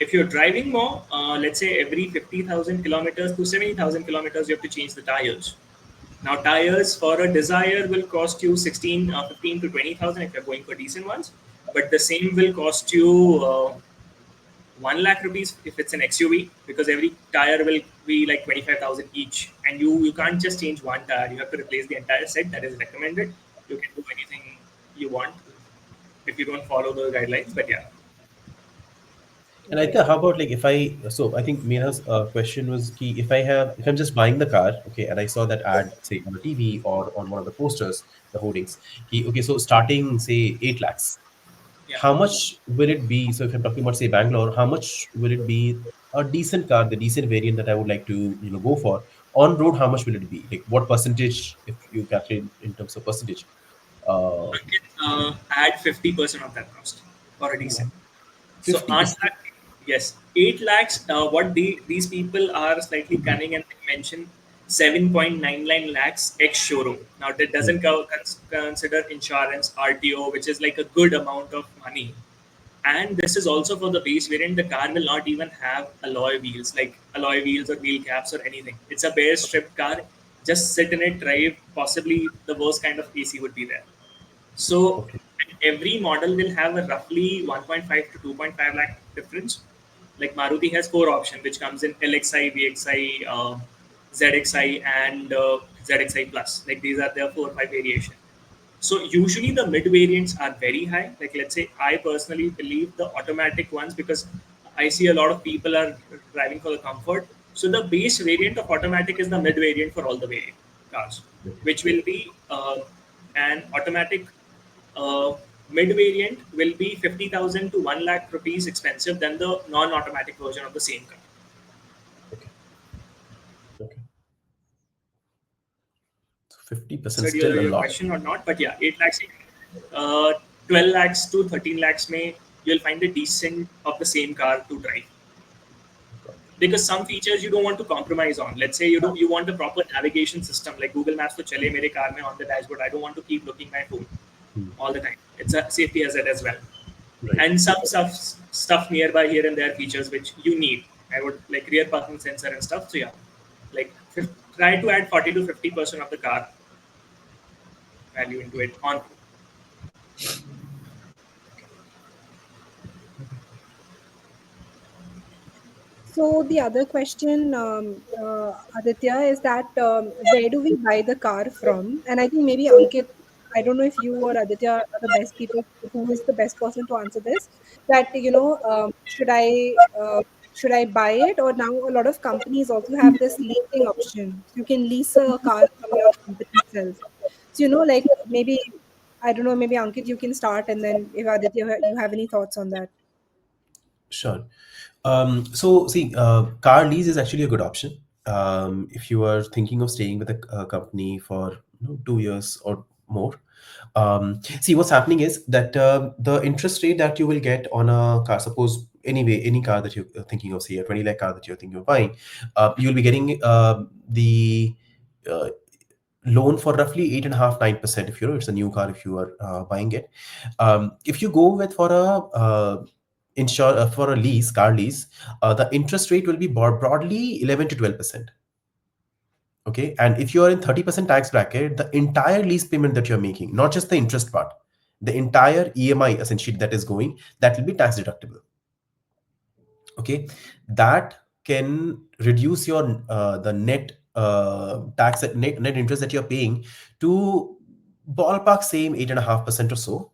If you're driving more, let's say every 50,000 kilometers to 70,000 kilometers, you have to change the tires. Now, tires for a Desire will cost you 15 to 20,000 if you're going for decent ones, but the same will cost you 1 lakh rupees if it's an XUV, because every tire will be like 25,000 each, and you can't just change one tire. You have to replace the entire set. That is recommended. You can do anything you want if you don't follow the guidelines. But yeah, And I think, how about like if I, so I think Meena's question was key. If I'm just buying the car, okay, and I saw that ad, say on the TV or on one of the posters, the hoardings, okay, so starting say 8 lakhs, yeah. how much will it be? So if I'm talking about say Bangalore, how much will it be a decent car, the decent variant that I would like to, go for? On road, how much will it be? Like what percentage, if you calculate in terms of percentage? I can add 50% of that cost for a decent. So 50%. yes, 8 lakhs. These people are slightly cunning and they mention 7.99 lakhs ex showroom. Now that doesn't consider insurance, RTO, which is like a good amount of money. And this is also for the base variant. The car will not even have alloy wheels, like alloy wheels or wheel caps or anything. It's a bare stripped car. Just sit in it, drive. Possibly the worst kind of AC would be there. So Okay. every model will have a roughly 1.5 to 2.5 lakh difference. Like Maruti has four options, which comes in LXI, VXI, ZXI, and ZXI Plus. Like these are their 4 or 5 variations. So usually the mid variants are very high. Like let's say I personally believe the automatic ones, because I see a lot of people are driving for the comfort. So the base variant of automatic is the mid variant for all the variant cars, which will be an automatic uh, mid variant will be 50,000 to 1 lakh rupees expensive than the non-automatic version of the same car. Okay. Okay. So 50% Answered still a your lot. question or not? But yeah, 8 lakhs, 12 lakhs to 13 lakhs may you'll find a decent of the same car to drive, because some features you don't want to compromise on. Let's say you want a proper navigation system like Google Maps to chale mere car mein on the dashboard. I don't want to keep looking my phone Hmm. all the time. It's a safety hazard as well. Right. And some stuff nearby here and there features which you need. I would like rear parking sensor and stuff. So yeah, like try to add 40 to 50% of the car value into it on. So the other question, Aditya, is that where do we buy the car from? And I think maybe Ankit, I don't know if you or Aditya are the best people, who is the best person to answer this. That should I buy it, or now a lot of companies also have this leasing option. You can lease a car from your company itself. So like maybe I don't know, maybe Ankit, you can start, and then if Aditya, you have any thoughts on that. Sure. So, see, car lease is actually a good option. If you are thinking of staying with a company for 2 years or more. See, what's happening is that the interest rate that you will get on a car, suppose anyway, any car that you're thinking of, say a 20 lakh car that you're thinking of buying, you'll be getting the uh, loan for roughly 8.5 9% if it's a new car, if you are buying it. If you go with for a for a lease, car lease, the interest rate will be broadly 11 to 12%. Okay, and if you are in 30% tax bracket, the entire lease payment that you're making, not just the interest part, the entire EMI essentially that is going, that will be tax deductible. Okay, that can reduce your the net tax net interest that you're paying to ballpark same 8.5% or so.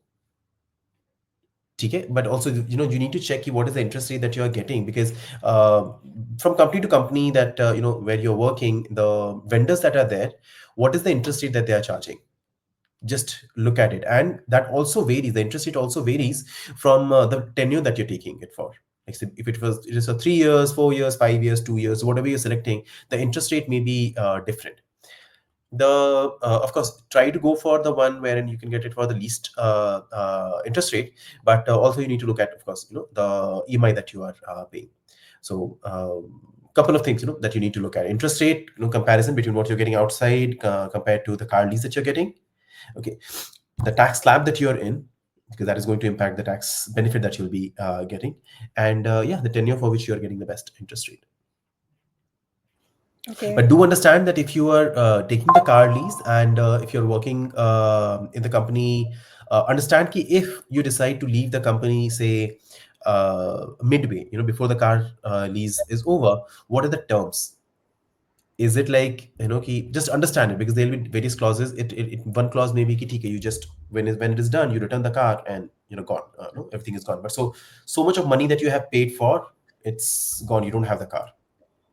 Okay, but also you need to check what is the interest rate that you are getting, because uh, from company to company that where you're working, the vendors that are there, what is the interest rate that they are charging. Just look at it, and that also varies. The interest rate also varies from the tenure that you're taking it for. Like say, if it is for 3 years, 4 years, 5 years, 2 years, whatever you're selecting, the interest rate may be different. The Of course, try to go for the one wherein you can get it for the least interest rate, but also you need to look at, of course, the EMI that you are paying. So couple of things that you need to look at: interest rate, comparison between what you're getting outside compared to the car lease that you're getting. Okay, the tax slab that you're in, because that is going to impact the tax benefit that you'll be getting, and yeah, the tenure for which you are getting the best interest rate. Okay. But do understand that if you are taking the car lease, and if you're working in the company, understand ki if you decide to leave the company, say midway, before the car lease is over, what are the terms? Is it like, ki, just understand it, because there will be various clauses. One clause may be ki, "ठीक है, you just when it is done, you return the car and gone, no, everything is gone." But so much of money that you have paid for, it's gone. You don't have the car.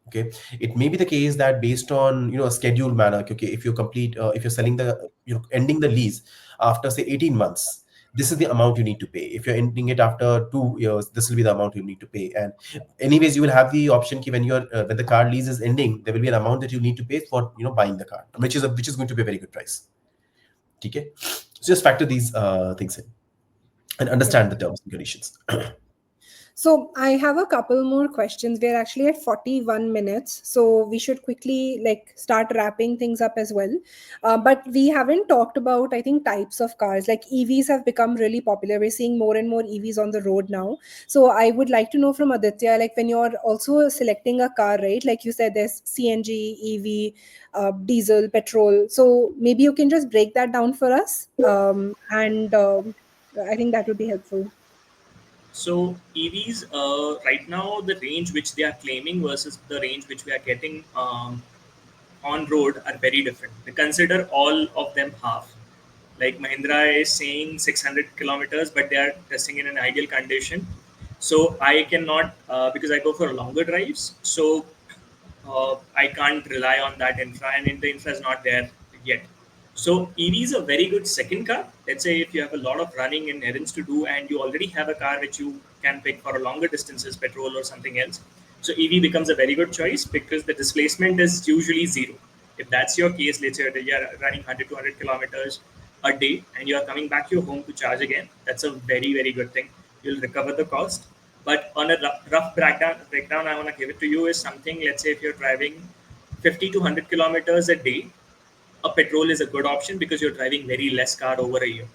Okay, it may be the case that based on a scheduled manner, okay, if you're selling the ending the lease after say 18 months, this is the amount you need to pay. If you're ending it after 2 years, this will be the amount you need to pay. And anyways, you will have the option ki when the car lease is ending, there will be an amount that you need to pay for buying the car, which is going to be a very good price. Okay, so just factor these things in and Okay. understand the terms and conditions. So I have a couple more questions. We're actually at 41 minutes, so we should quickly like start wrapping things up as well. But we haven't talked about, I think, types of cars. Like EVs have become really popular. We're seeing more and more EVs on the road now. So I would like to know from Aditya, like when you're also selecting a car, right? Like you said, there's CNG, EV, diesel, petrol. So maybe you can just break that down for us, and I think that would be helpful. So EVs, right now, the range which they are claiming versus the range which we are getting on road are very different. We consider all of them half. Like Mahindra is saying 600 kilometers, but they are testing in an ideal condition. So I cannot, because I go for longer drives. So I can't rely on that infra, and the infra is not there yet. So EV is a very good second car. Let's say if you have a lot of running and errands to do, and you already have a car which you can pick for a longer distances, petrol or something else. So EV becomes a very good choice because the displacement is usually zero. If that's your case, let's say you're running 100 to 100 kilometers a day and you are coming back to your home to charge again, that's a very, very good thing. You'll recover the cost. But on a rough breakdown I want to give it to you is something, let's say if you're driving 50 to 100 kilometers a day, a petrol is a good option because you're driving very less car over a year.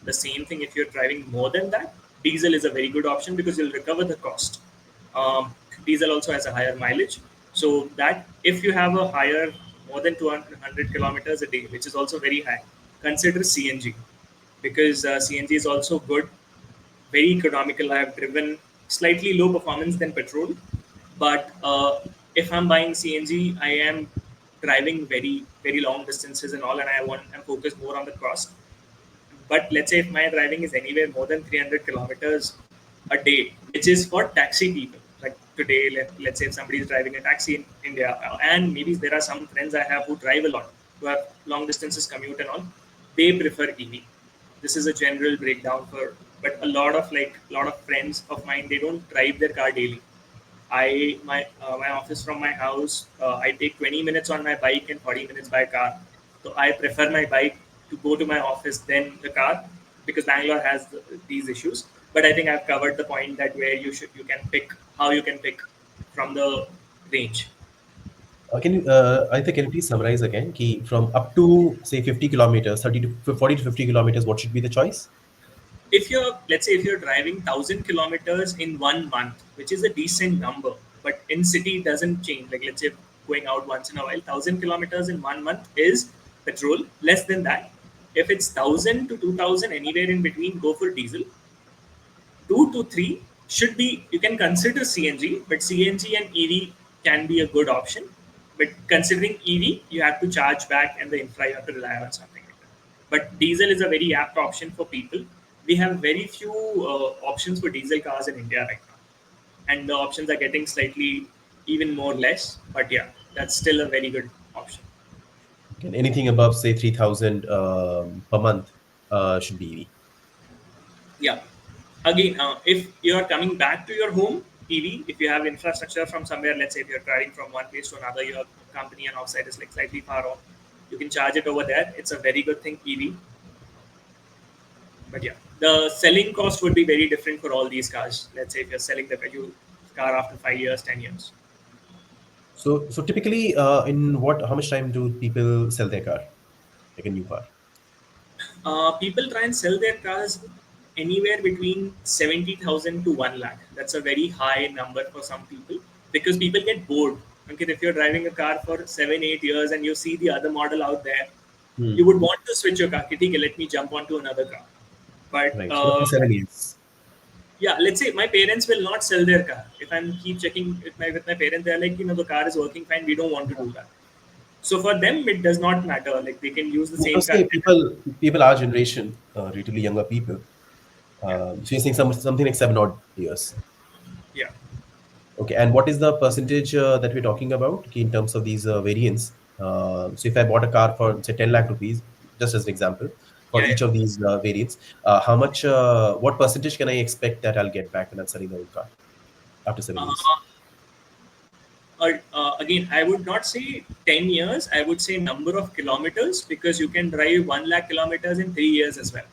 The same thing if you're driving more than that, diesel is a very good option because you'll recover the cost. Diesel also has a higher mileage. So that if you have a higher, more than 200 kilometers a day, which is also very high, consider CNG because CNG is also good, very economical. I have driven slightly low performance than petrol, but if I'm buying CNG, I am driving very very long distances and all, and I'm focused more on the cost. But let's say if my driving is anywhere more than 300 kilometers a day, which is for taxi people. Like today, let's say if somebody is driving a taxi in India, and maybe there are some friends I have who drive a lot, who have long distances commute and all, they prefer EV. This is a general breakdown for, but a lot of friends of mine, they don't drive their car daily. My office from my house, I take 20 minutes on my bike and 40 minutes by car. So I prefer my bike to go to my office than the car because Bangalore has these issues. But I think I've covered the point that where you can pick how you can pick from the range. I think, can you please summarize again? Ki from up to say 50 kilometers, 30 to 40 to 50 kilometers, what should be the choice? If you're, let's say if you're driving 1,000 kilometers in 1 month, which is a decent number, but in city it doesn't change. Like let's say going out once in a while, 1,000 kilometers in 1 month is petrol. Less than that, if it's 1,000 to 2,000, anywhere in between, go for diesel. 2 to 3 should be, you can consider CNG, but CNG and EV can be a good option. But considering EV, you have to charge back and the infra you have to rely on something like that. But diesel is a very apt option for people. We have very few options for diesel cars in India right now, and the options are getting slightly even more less. But yeah, that's still a very good option. And anything above say 3,000 per month should be EV. Yeah. Again, if you are coming back to your home, EV, if you have infrastructure from somewhere, let's say if you're driving from one place to another, your company and outside is like slightly far off, you can charge it over there. It's a very good thing, EV. But yeah, the selling cost would be very different for all these cars. Let's say if you're selling the value car after 5 years, 10 years. So typically, in how much time do people sell their car, like a new car? People try and sell their cars anywhere between 70,000 to 1 lakh. That's a very high number for some people because people get bored. Okay, if you're driving a car for 7, 8 years and you see the other model out there, you Hmm. would want to switch your car. Okay, let me jump onto another car. But Right. So roughly 7 years. yeah, let's say my parents will not sell their car. If I'm keep checking with my parents, they're like, the car is working fine. We don't want to do that. So for them, it does not matter. Like they can use the So same car. say people our generation, relatively younger people. Yeah, So you're saying something like 7 odd years. yeah, Okay, and what is the percentage that we're talking about in terms of these variants? So if I bought a car for say 10 lakh rupees, just as an example, for yeah, yeah. each of these variants, what percentage can I expect that I'll get back when I'm selling the old car after 7 years? Uh, again, I would not say 10 years. I would say number of kilometers because you can drive 1 lakh kilometers in 3 years as well.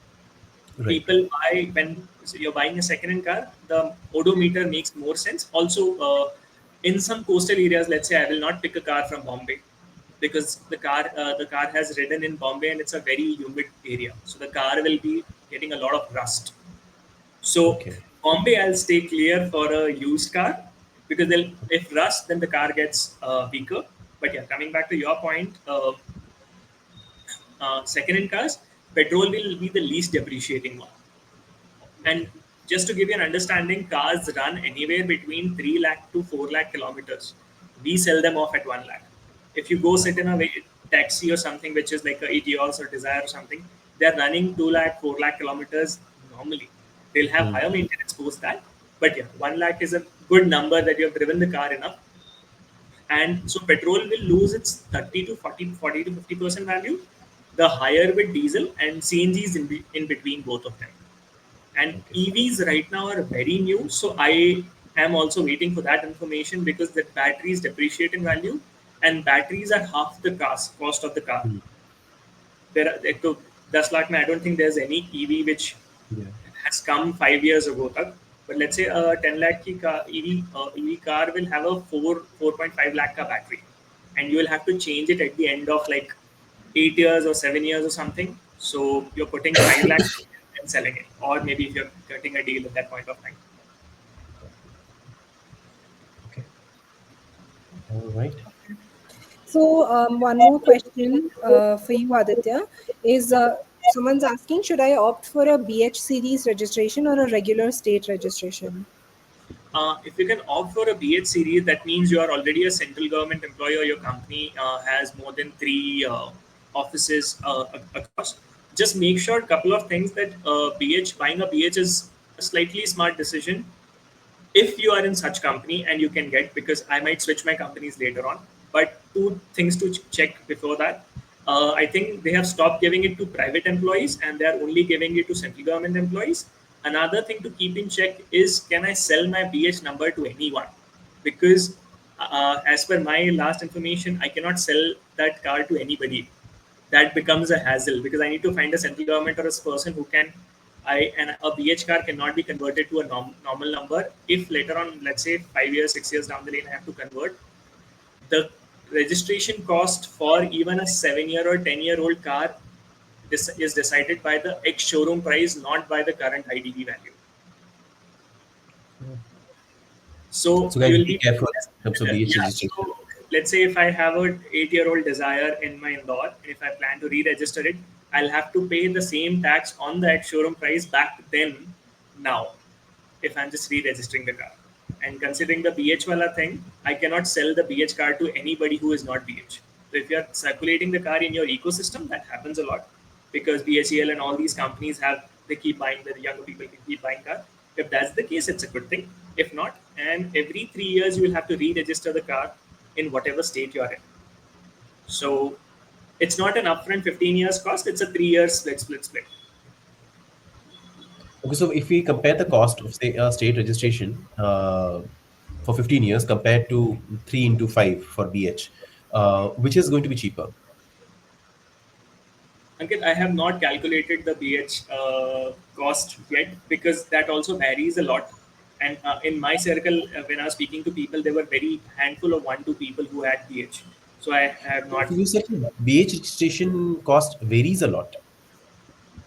Right. People buy when you're buying a second-hand car, the odometer makes more sense. Also, in some coastal areas, let's say I will not pick a car from Bombay because the car has ridden in Bombay and it's a very humid area, so the car will be getting a lot of rust. So Okay. Bombay, I'll stay clear for a used car because if rust, then the car gets weaker. But yeah, coming back to your point, second-hand cars, petrol will be the least depreciating one. And Okay. just to give you an understanding, cars run anywhere between 3 lakh to 4 lakh kilometers. We sell them off at 1 lakh. If you go Right. sit in a taxi or something, which is like a Etios or Desire or something, they're running 2 lakh, 4 lakh kilometers normally. They'll have Hmm. higher maintenance post that. But yeah, 1 lakh is a good number that you have driven the car enough. And so petrol will lose its 30 to 40 to 50% value. The higher with diesel and CNG is in between both of them. And Okay. EVs right now are very new, so I am also waiting for that information because the batteries depreciate in value, and batteries are half the cost of the car. Hmm. There are like to 10 lakh mein, I don't think there's any EV which Yeah. has come 5 years ago. Tak. But let's say a 10 lakh ki EV car will have a 4.5 lakh ka battery, and you will have to change it at the end of like 8 years or 7 years or something. So you're putting 5 lakh and selling it, or maybe if you're cutting a deal at that point of time. Okay. All right. So, one more question for you, Aditya, is someone's asking, should I opt for a BH series registration or a regular state registration? If you can opt for a BH series, that means you are already a central government employee or your company has more than three offices across. Just make sure a couple of things that buying a BH is a slightly smart decision if you are in such company and you can get, because I might switch my companies later on. But two things to check before that. I think they have stopped giving it to private employees and they are only giving it to central government employees. Another thing to keep in check is, can I sell my BH number to anyone? Because as per my last information, I cannot sell that car to anybody. That becomes a hassle because I need to find a central government or a person who can. And a BH car cannot be converted to a normal number. If later on, let's say 5 years, 6 years down the lane, I have to convert, the registration cost for even a 7 year or 10-year-old car is decided by the ex showroom price, not by the current IDV value. So So you guys, will be be careful in terms of BH yeah. registration. So let's say if I have a 8-year-old Desire in my Indore, if I plan to re-register it, I'll have to pay the same tax on the ex showroom price back then now if I'm just re-registering the car. And considering the BH wala thing, I cannot sell the BH car to anybody who is not BH. So if you are circulating the car in your ecosystem, that happens a lot because BHEL and all these companies have they keep buying the younger people can keep buying car. If that's the case, it's a good thing. If not, and every 3 years you will have to re-register the car in whatever state you are in. So it's not an upfront 15 years cost; it's a 3 years split. Okay, so if we compare the cost of say a state registration for 15 years compared to 3 into 5 for BH, which is going to be cheaper? Ankit, I have not calculated the BH cost yet because that also varies a lot. And in my circle, when I was speaking to people, there were very handful of 1 2 people who had BH. So I have not. So you said BH registration cost varies a lot.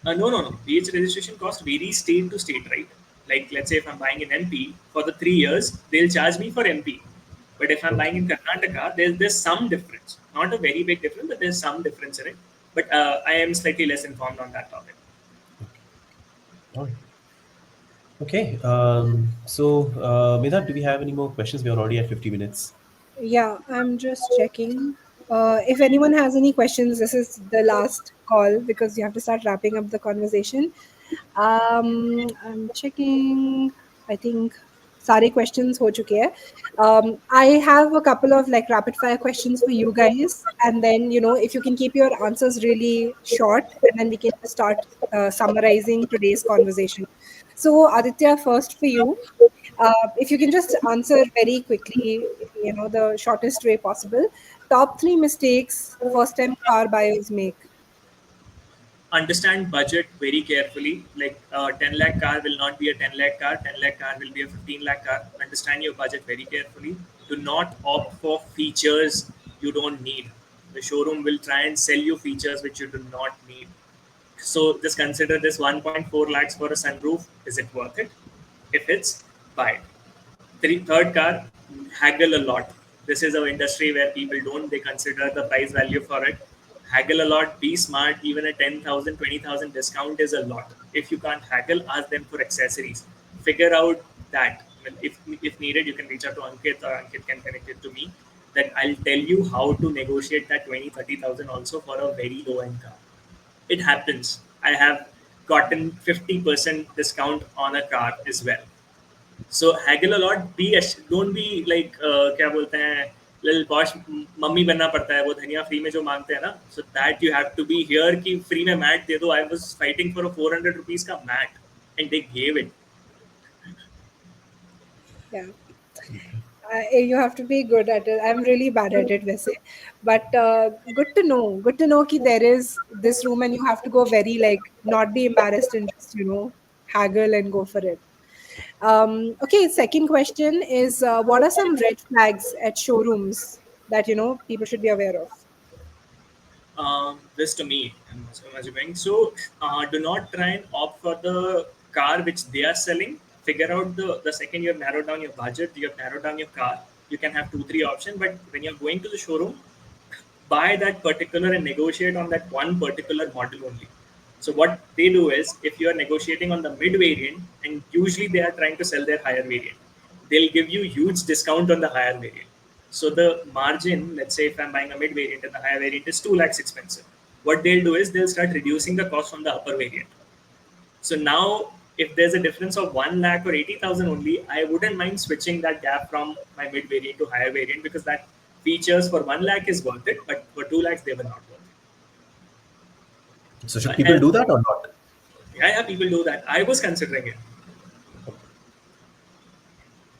No. BH registration cost varies state to state, right? Like let's say if I'm buying in MP for the 3 years, they'll charge me for MP. But if I'm buying Okay. in Karnataka, there's some difference. Not a very big difference, but there's some difference in it. But I am slightly less informed on that topic. Okay. All right. Okay. Medha, do we have any more questions? We are already at 50 minutes. Yeah, I'm just checking. If anyone has any questions, this is the last call because you have to start wrapping up the conversation. I'm checking. I think सारे questions हो चुके हैं. I have a couple of like rapid fire questions for you guys, and then if you can keep your answers really short, and then we can just start summarizing today's conversation. So Aditya, first for you. If you can just answer very quickly, the shortest way possible. Top three mistakes first time car buyers make. Understand budget very carefully. Like 10 lakh car will not be a 10 lakh car, 10 lakh car will be a 15 lakh car. Understand your budget very carefully. Do not opt for features you don't need. The showroom will try and sell you features which you do not need. So just consider this 1.4 lakhs for a sunroof. Is it worth it? If it's, buy it. Third car, haggle a lot. This is an industry where people don't, they consider the price value for it. Haggle a lot, be smart. Even a 10,000, 20,000 discount is a lot. If you can't haggle, ask them for accessories. Figure out that. Well, if needed, you can reach out to Ankit or Ankit can connect it to me. That I'll tell you how to negotiate that 20, 30,000 also for a very low end car. It happens. I have gotten 50% discount on a car as well. So haggle a lot. Don't be like क्या बोलते हैं little posh mummy बनना पड़ता है वो धनिया free में जो मांगते हैं ना. So that you have to be here कि फ्री में मैट दे दो. I was fighting for a 400 rupees का mat and they gave it. Yeah. You have to be good at it. I'm really bad at it, वैसे. But good to know. Good to know कि there is this room and you have to go very like not be embarrassed and just haggle and go for it. Okay, second question is what are some red flags at showrooms that people should be aware of? This to me, I'm assuming. So do not try and opt for the car which they are selling. Figure out the second you have narrowed down your budget, you have narrowed down your car. You can have 2 3 options, but when you're going to the showroom, buy that particular and negotiate on that one particular model only. So what they do is, if you are negotiating on the mid variant, and usually they are trying to sell their higher variant, they'll give you huge discount on the higher variant. So the margin, let's say if I'm buying a mid variant and the higher variant is 2 lakhs expensive, what they'll do is they'll start reducing the cost from the upper variant. So now, if there's a difference of 1 lakh or 80,000 only, I wouldn't mind switching that gap from my mid variant to higher variant because that features for 1 lakh is worth it, but for 2 lakhs they were not worth So it. should people do that or not? Yeah, people do that. I was considering it.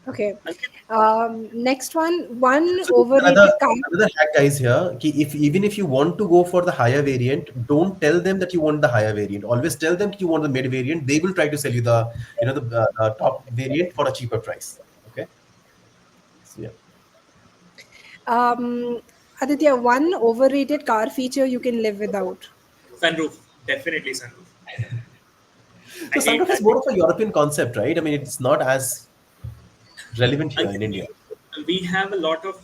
Okay. Ankit, Next one So another overrated car. another hack, guys, here. Ki if even if you want to go for the higher variant, don't tell them that you want the higher variant. Always tell them that you want the mid variant. They will try to sell you the top variant for a cheaper price. Okay. So yeah. Um, Aditya, one overrated car feature you can live without. sunroof, definitely sunroof. I So hate sunroof is that. more of a European concept, right? I mean, it's not as relevant here in Ankit, India. we have a lot of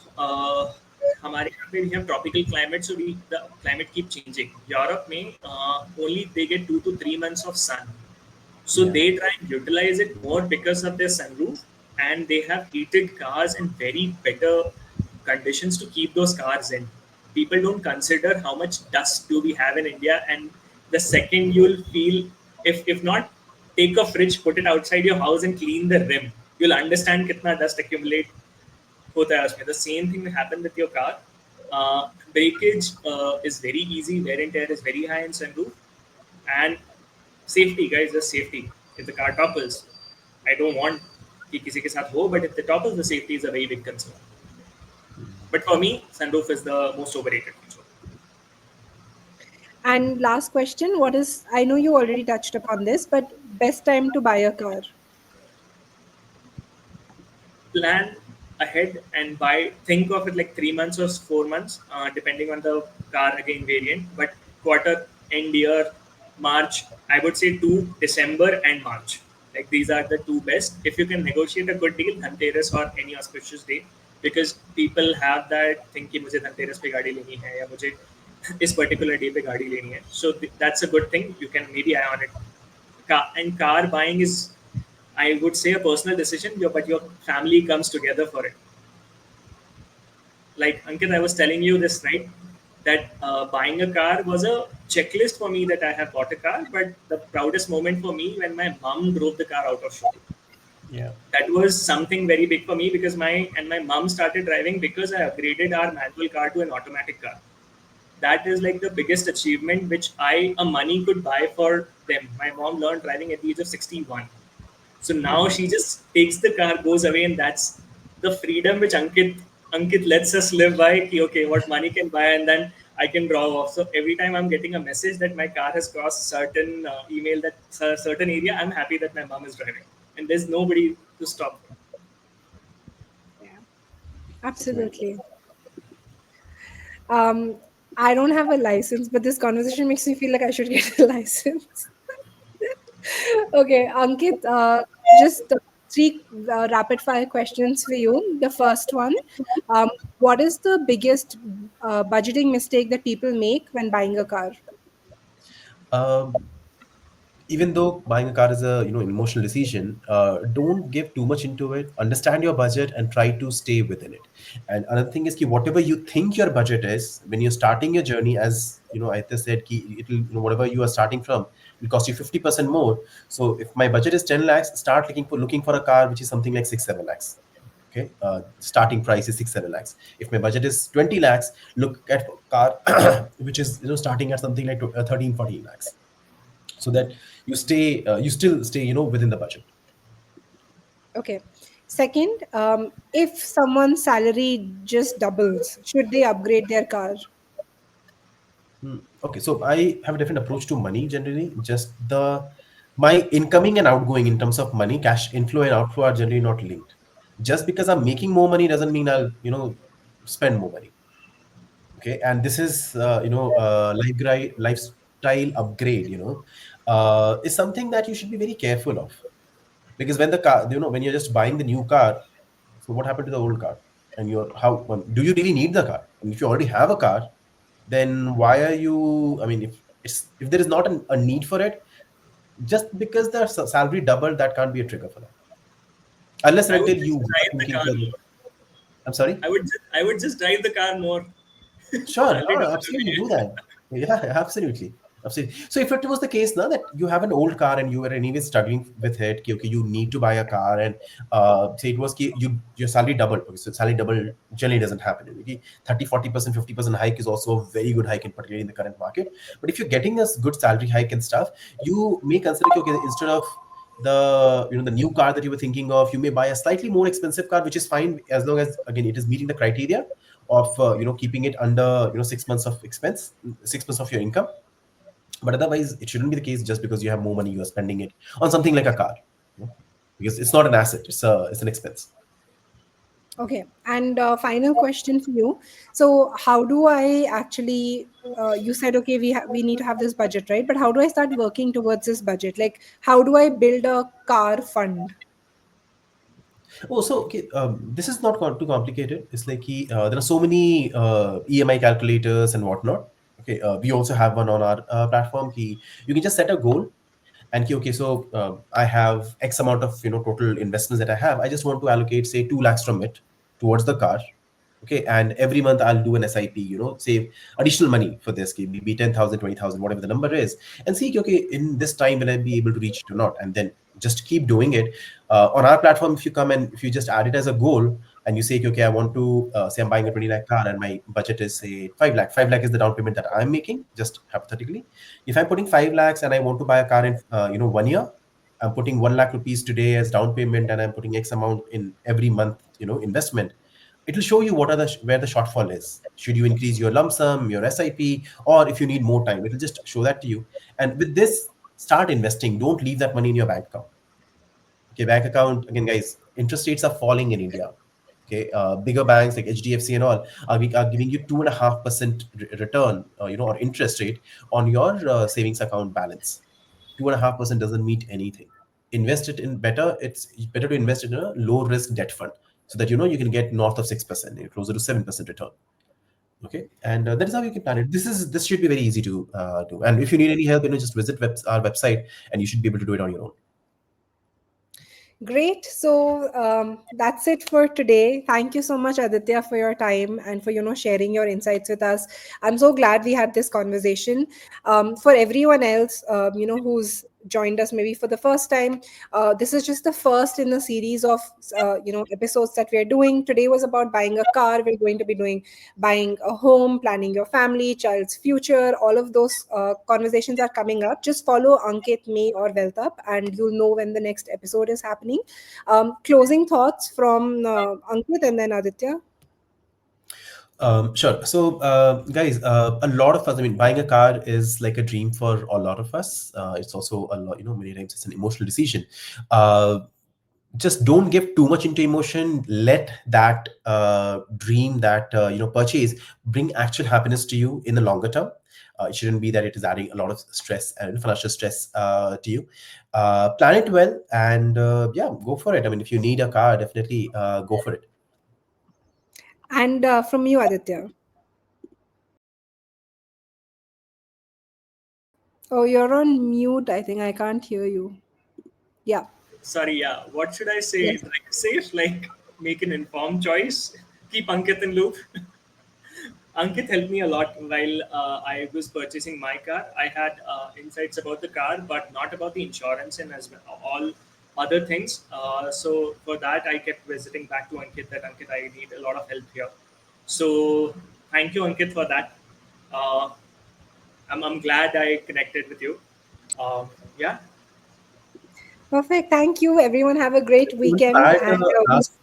हमारे यहाँ पे we have tropical climate, so the climate keep changing. Europe में only they get 2 to 3 months of sun, so Yeah. they try and utilize it more because of their sunroof, and they have heated cars in very better conditions to keep those cars in. People don't consider how much dust do we have in India, and the second you'll feel, if not, take a fridge, put it outside your house and clean the rim, you'll understand kitna dust accumulate होता है उसमें. The same thing will happen with your car. Breakage is very easy. Wear and tear is very high in sunroof. And safety, guys, just safety. If the car topples, I don't want कि किसी के साथ हो, but if the topples, the safety is a very big concern. But for me, sunroof is the most overrated feature. And last question, what is, I know you already touched upon this, but best time to buy a car? Plan ahead and buy, think of it like 3 months or 4 months, depending on the car again variant. But quarter end year, March, I would say to December and March, like these are the two best. If you can negotiate a good deal, Dhanteras or any auspicious day, because people have that thing कि मुझे धनतेरस पे गाड़ी लेनी है या मुझे इस particular day पे गाड़ी लेनी है. So that's a good thing, you can maybe eye on it. And car buying is, I would say, a personal decision, but your family comes together for it. Like Ankit, I was telling you this, right? That buying a car was a checklist for me that I have bought a car, but the proudest moment for me when my mom drove the car out of showroom. Yeah. That was something very big for me because my mom started driving because I upgraded our manual car to an automatic car. That is like the biggest achievement which I a money could buy for them. My mom learned driving at the age of 61. So now she just takes the car, goes away, and that's the freedom which Ankit lets us live by. Ki, okay, what money can buy, and then I can draw off. So every time I'm getting a message that my car has crossed certain email, that certain area, I'm happy that my mom is driving, and there's nobody to stop. Yeah, Right. absolutely. Um, I don't have a license, but this conversation makes me feel like I should get a license. Okay, Ankit, just three rapid fire questions for you. The first one, um, what is the biggest budgeting mistake that people make when buying a car? Um, Even though buying a car is a an emotional decision, don't give too much into it. Understand your budget and try to stay within it. And another thing is ki whatever you think your budget is when you're starting your journey, as I just said ki it'll whatever you are starting from will cost you 50% more. So if my budget is 10 lakhs, start looking for a car which is something like 6 7 lakhs. Okay, starting price is 6 7 lakhs. If my budget is 20 lakhs, look at a car which is starting at something like 13 14 lakhs, so that you still stay within the budget. Okay. Second, if someone's salary just doubles, should they upgrade their car? Okay, so I have a different approach to money generally. Just the my incoming and outgoing in terms of money, cash inflow and outflow are generally not linked. Just because I'm making more money doesn't mean I'll spend more money. Okay, and this is lifestyle upgrade, is something that you should be very careful of. Because when the car, when you're just buying the new car, so what happened to the old car? And do you really need the car? And if you already have a car, then why are you, I mean, if there is not a need for it, just because the salary doubled, that can't be a trigger for that. Unless and I would until just you are drive the thinking car for, more. I'm sorry. I would just drive the car more. Sure, Salary double absolutely away. do that. Yeah, absolutely. Absolutely. So if it was the case now that you have an old car and you were anyway struggling with it, okay, you need to buy a car, and say it was your salary doubled. Okay, so salary double generally doesn't happen. Okay? 30, 40%, 50% hike is also a very good hike, in particularly in the current market. But if you're getting a good salary hike and stuff, you may consider, okay, instead of the new car that you were thinking of, you may buy a slightly more expensive car, which is fine as long as again it is meeting the criteria of keeping it under 6 months of expense, 6 months of your income. But otherwise it shouldn't be the case just because you have more money you are spending it on something like a car, because it's not an asset, it's an expense. Okay. And final question for you. So, how do I actually? You said okay, we need to have this budget, right? But how do I start working towards this budget? Like, how do I build a car fund? Oh, so okay, this is not too complicated. It's like there are so many EMI calculators and whatnot. Okay, we also have one on our platform. You can just set a goal, and okay, so I have X amount of total investments that I have. I just want to allocate say 2 lakhs from it towards the car. Okay, and every month I'll do an SIP, save additional money for this game, maybe 10,000, 20,000, whatever the number is, and see, okay, in this time will I be able to reach it or not, and then just keep doing it. On our platform, if you come and if you just add it as a goal, and you say, okay, I want to say I'm buying a 20 lakh car and my budget is say 5 lakh. 5 lakh is the down payment that I'm making, just hypothetically. If I'm putting 5 lakhs and I want to buy a car in 1 year, I'm putting 1 lakh rupees today as down payment, and I'm putting X amount in every month, investment. It will show you what are the where the shortfall is. Should you increase your lump sum, your SIP, or if you need more time, it will just show that to you. And with this, start investing. Don't leave that money in your bank account. Okay, bank account again, guys. Interest rates are falling in India. Okay, bigger banks like HDFC and all are giving you 2.5% return, or interest rate on your savings account balance. 2.5% doesn't meet anything. Invest it in better. It's better to invest in a low risk debt fund so that you can get north of 6%, closer to 7% return. Okay, and that is how you can plan it. This should be very easy to do. And if you need any help, just visit our website, and you should be able to do it on your own. Great. So that's it for today. Thank you so much, Aditya, for your time and for sharing your insights with us. I'm so glad we had this conversation. For everyone else, who's joined us maybe for the first time, this is just the first in a series of episodes that we're doing. Today was about buying a car. We're going to be doing buying a home, planning your family, child's future. All of those conversations are coming up. Just follow Ankit, me, or WealthUp, and you'll know when the next episode is happening. Closing thoughts from Ankit and then Aditya. Sure. So, guys, a lot of us, I mean, buying a car is like a dream for a lot of us. It's also a lot, many times it's an emotional decision. Uh, just don't give too much into emotion. Let that dream, that purchase, bring actual happiness to you in the longer term. It shouldn't be that it is adding a lot of stress and financial stress to you. Plan it well, and yeah, go for it. I mean, if you need a car, definitely go for it. And from you, Aditya. Oh, you're on mute. I think I can't hear you. Yeah. Sorry, yeah. What should I say? Yes. Like safe, like make an informed choice. Keep Ankit in loop. Ankit helped me a lot while I was purchasing my car. I had insights about the car, but not about the insurance and as well, all other things. So for that, I kept visiting back to Ankit. That Ankit, I need a lot of help here. So thank you, Ankit, for that. Uh, I'm glad I connected with you. Um, yeah, Perfect. Thank you. Everyone have a great Want to weekend. add And last,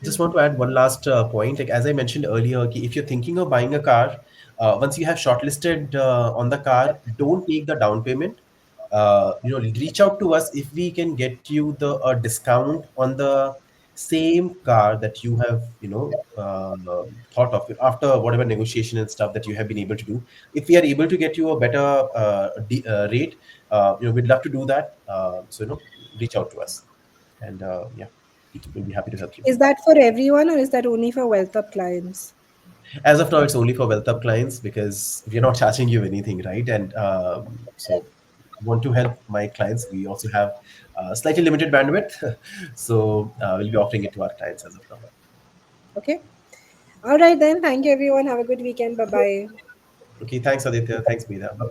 just want to add one last point. Like as I mentioned earlier, okay, if you're thinking of buying a car, once you have shortlisted on the car, don't take the down payment. Reach out to us if we can get you the discount on the same car that you have thought of after whatever negotiation and stuff that you have been able to do. If we are able to get you a better rate, we'd love to do that. Reach out to us, and yeah, we'll be happy to help you. is that for everyone or is that only for Wealth Up clients? As of now, it's only for WealthUp clients because we are not charging you anything, right? And so, want to help my clients. We also have slightly limited bandwidth, so we'll be offering it to our clients as of now. Okay. All right then. Thank you, everyone. Have a good weekend. Bye bye. Okay, thanks Aditya. Thanks Medha. Bye.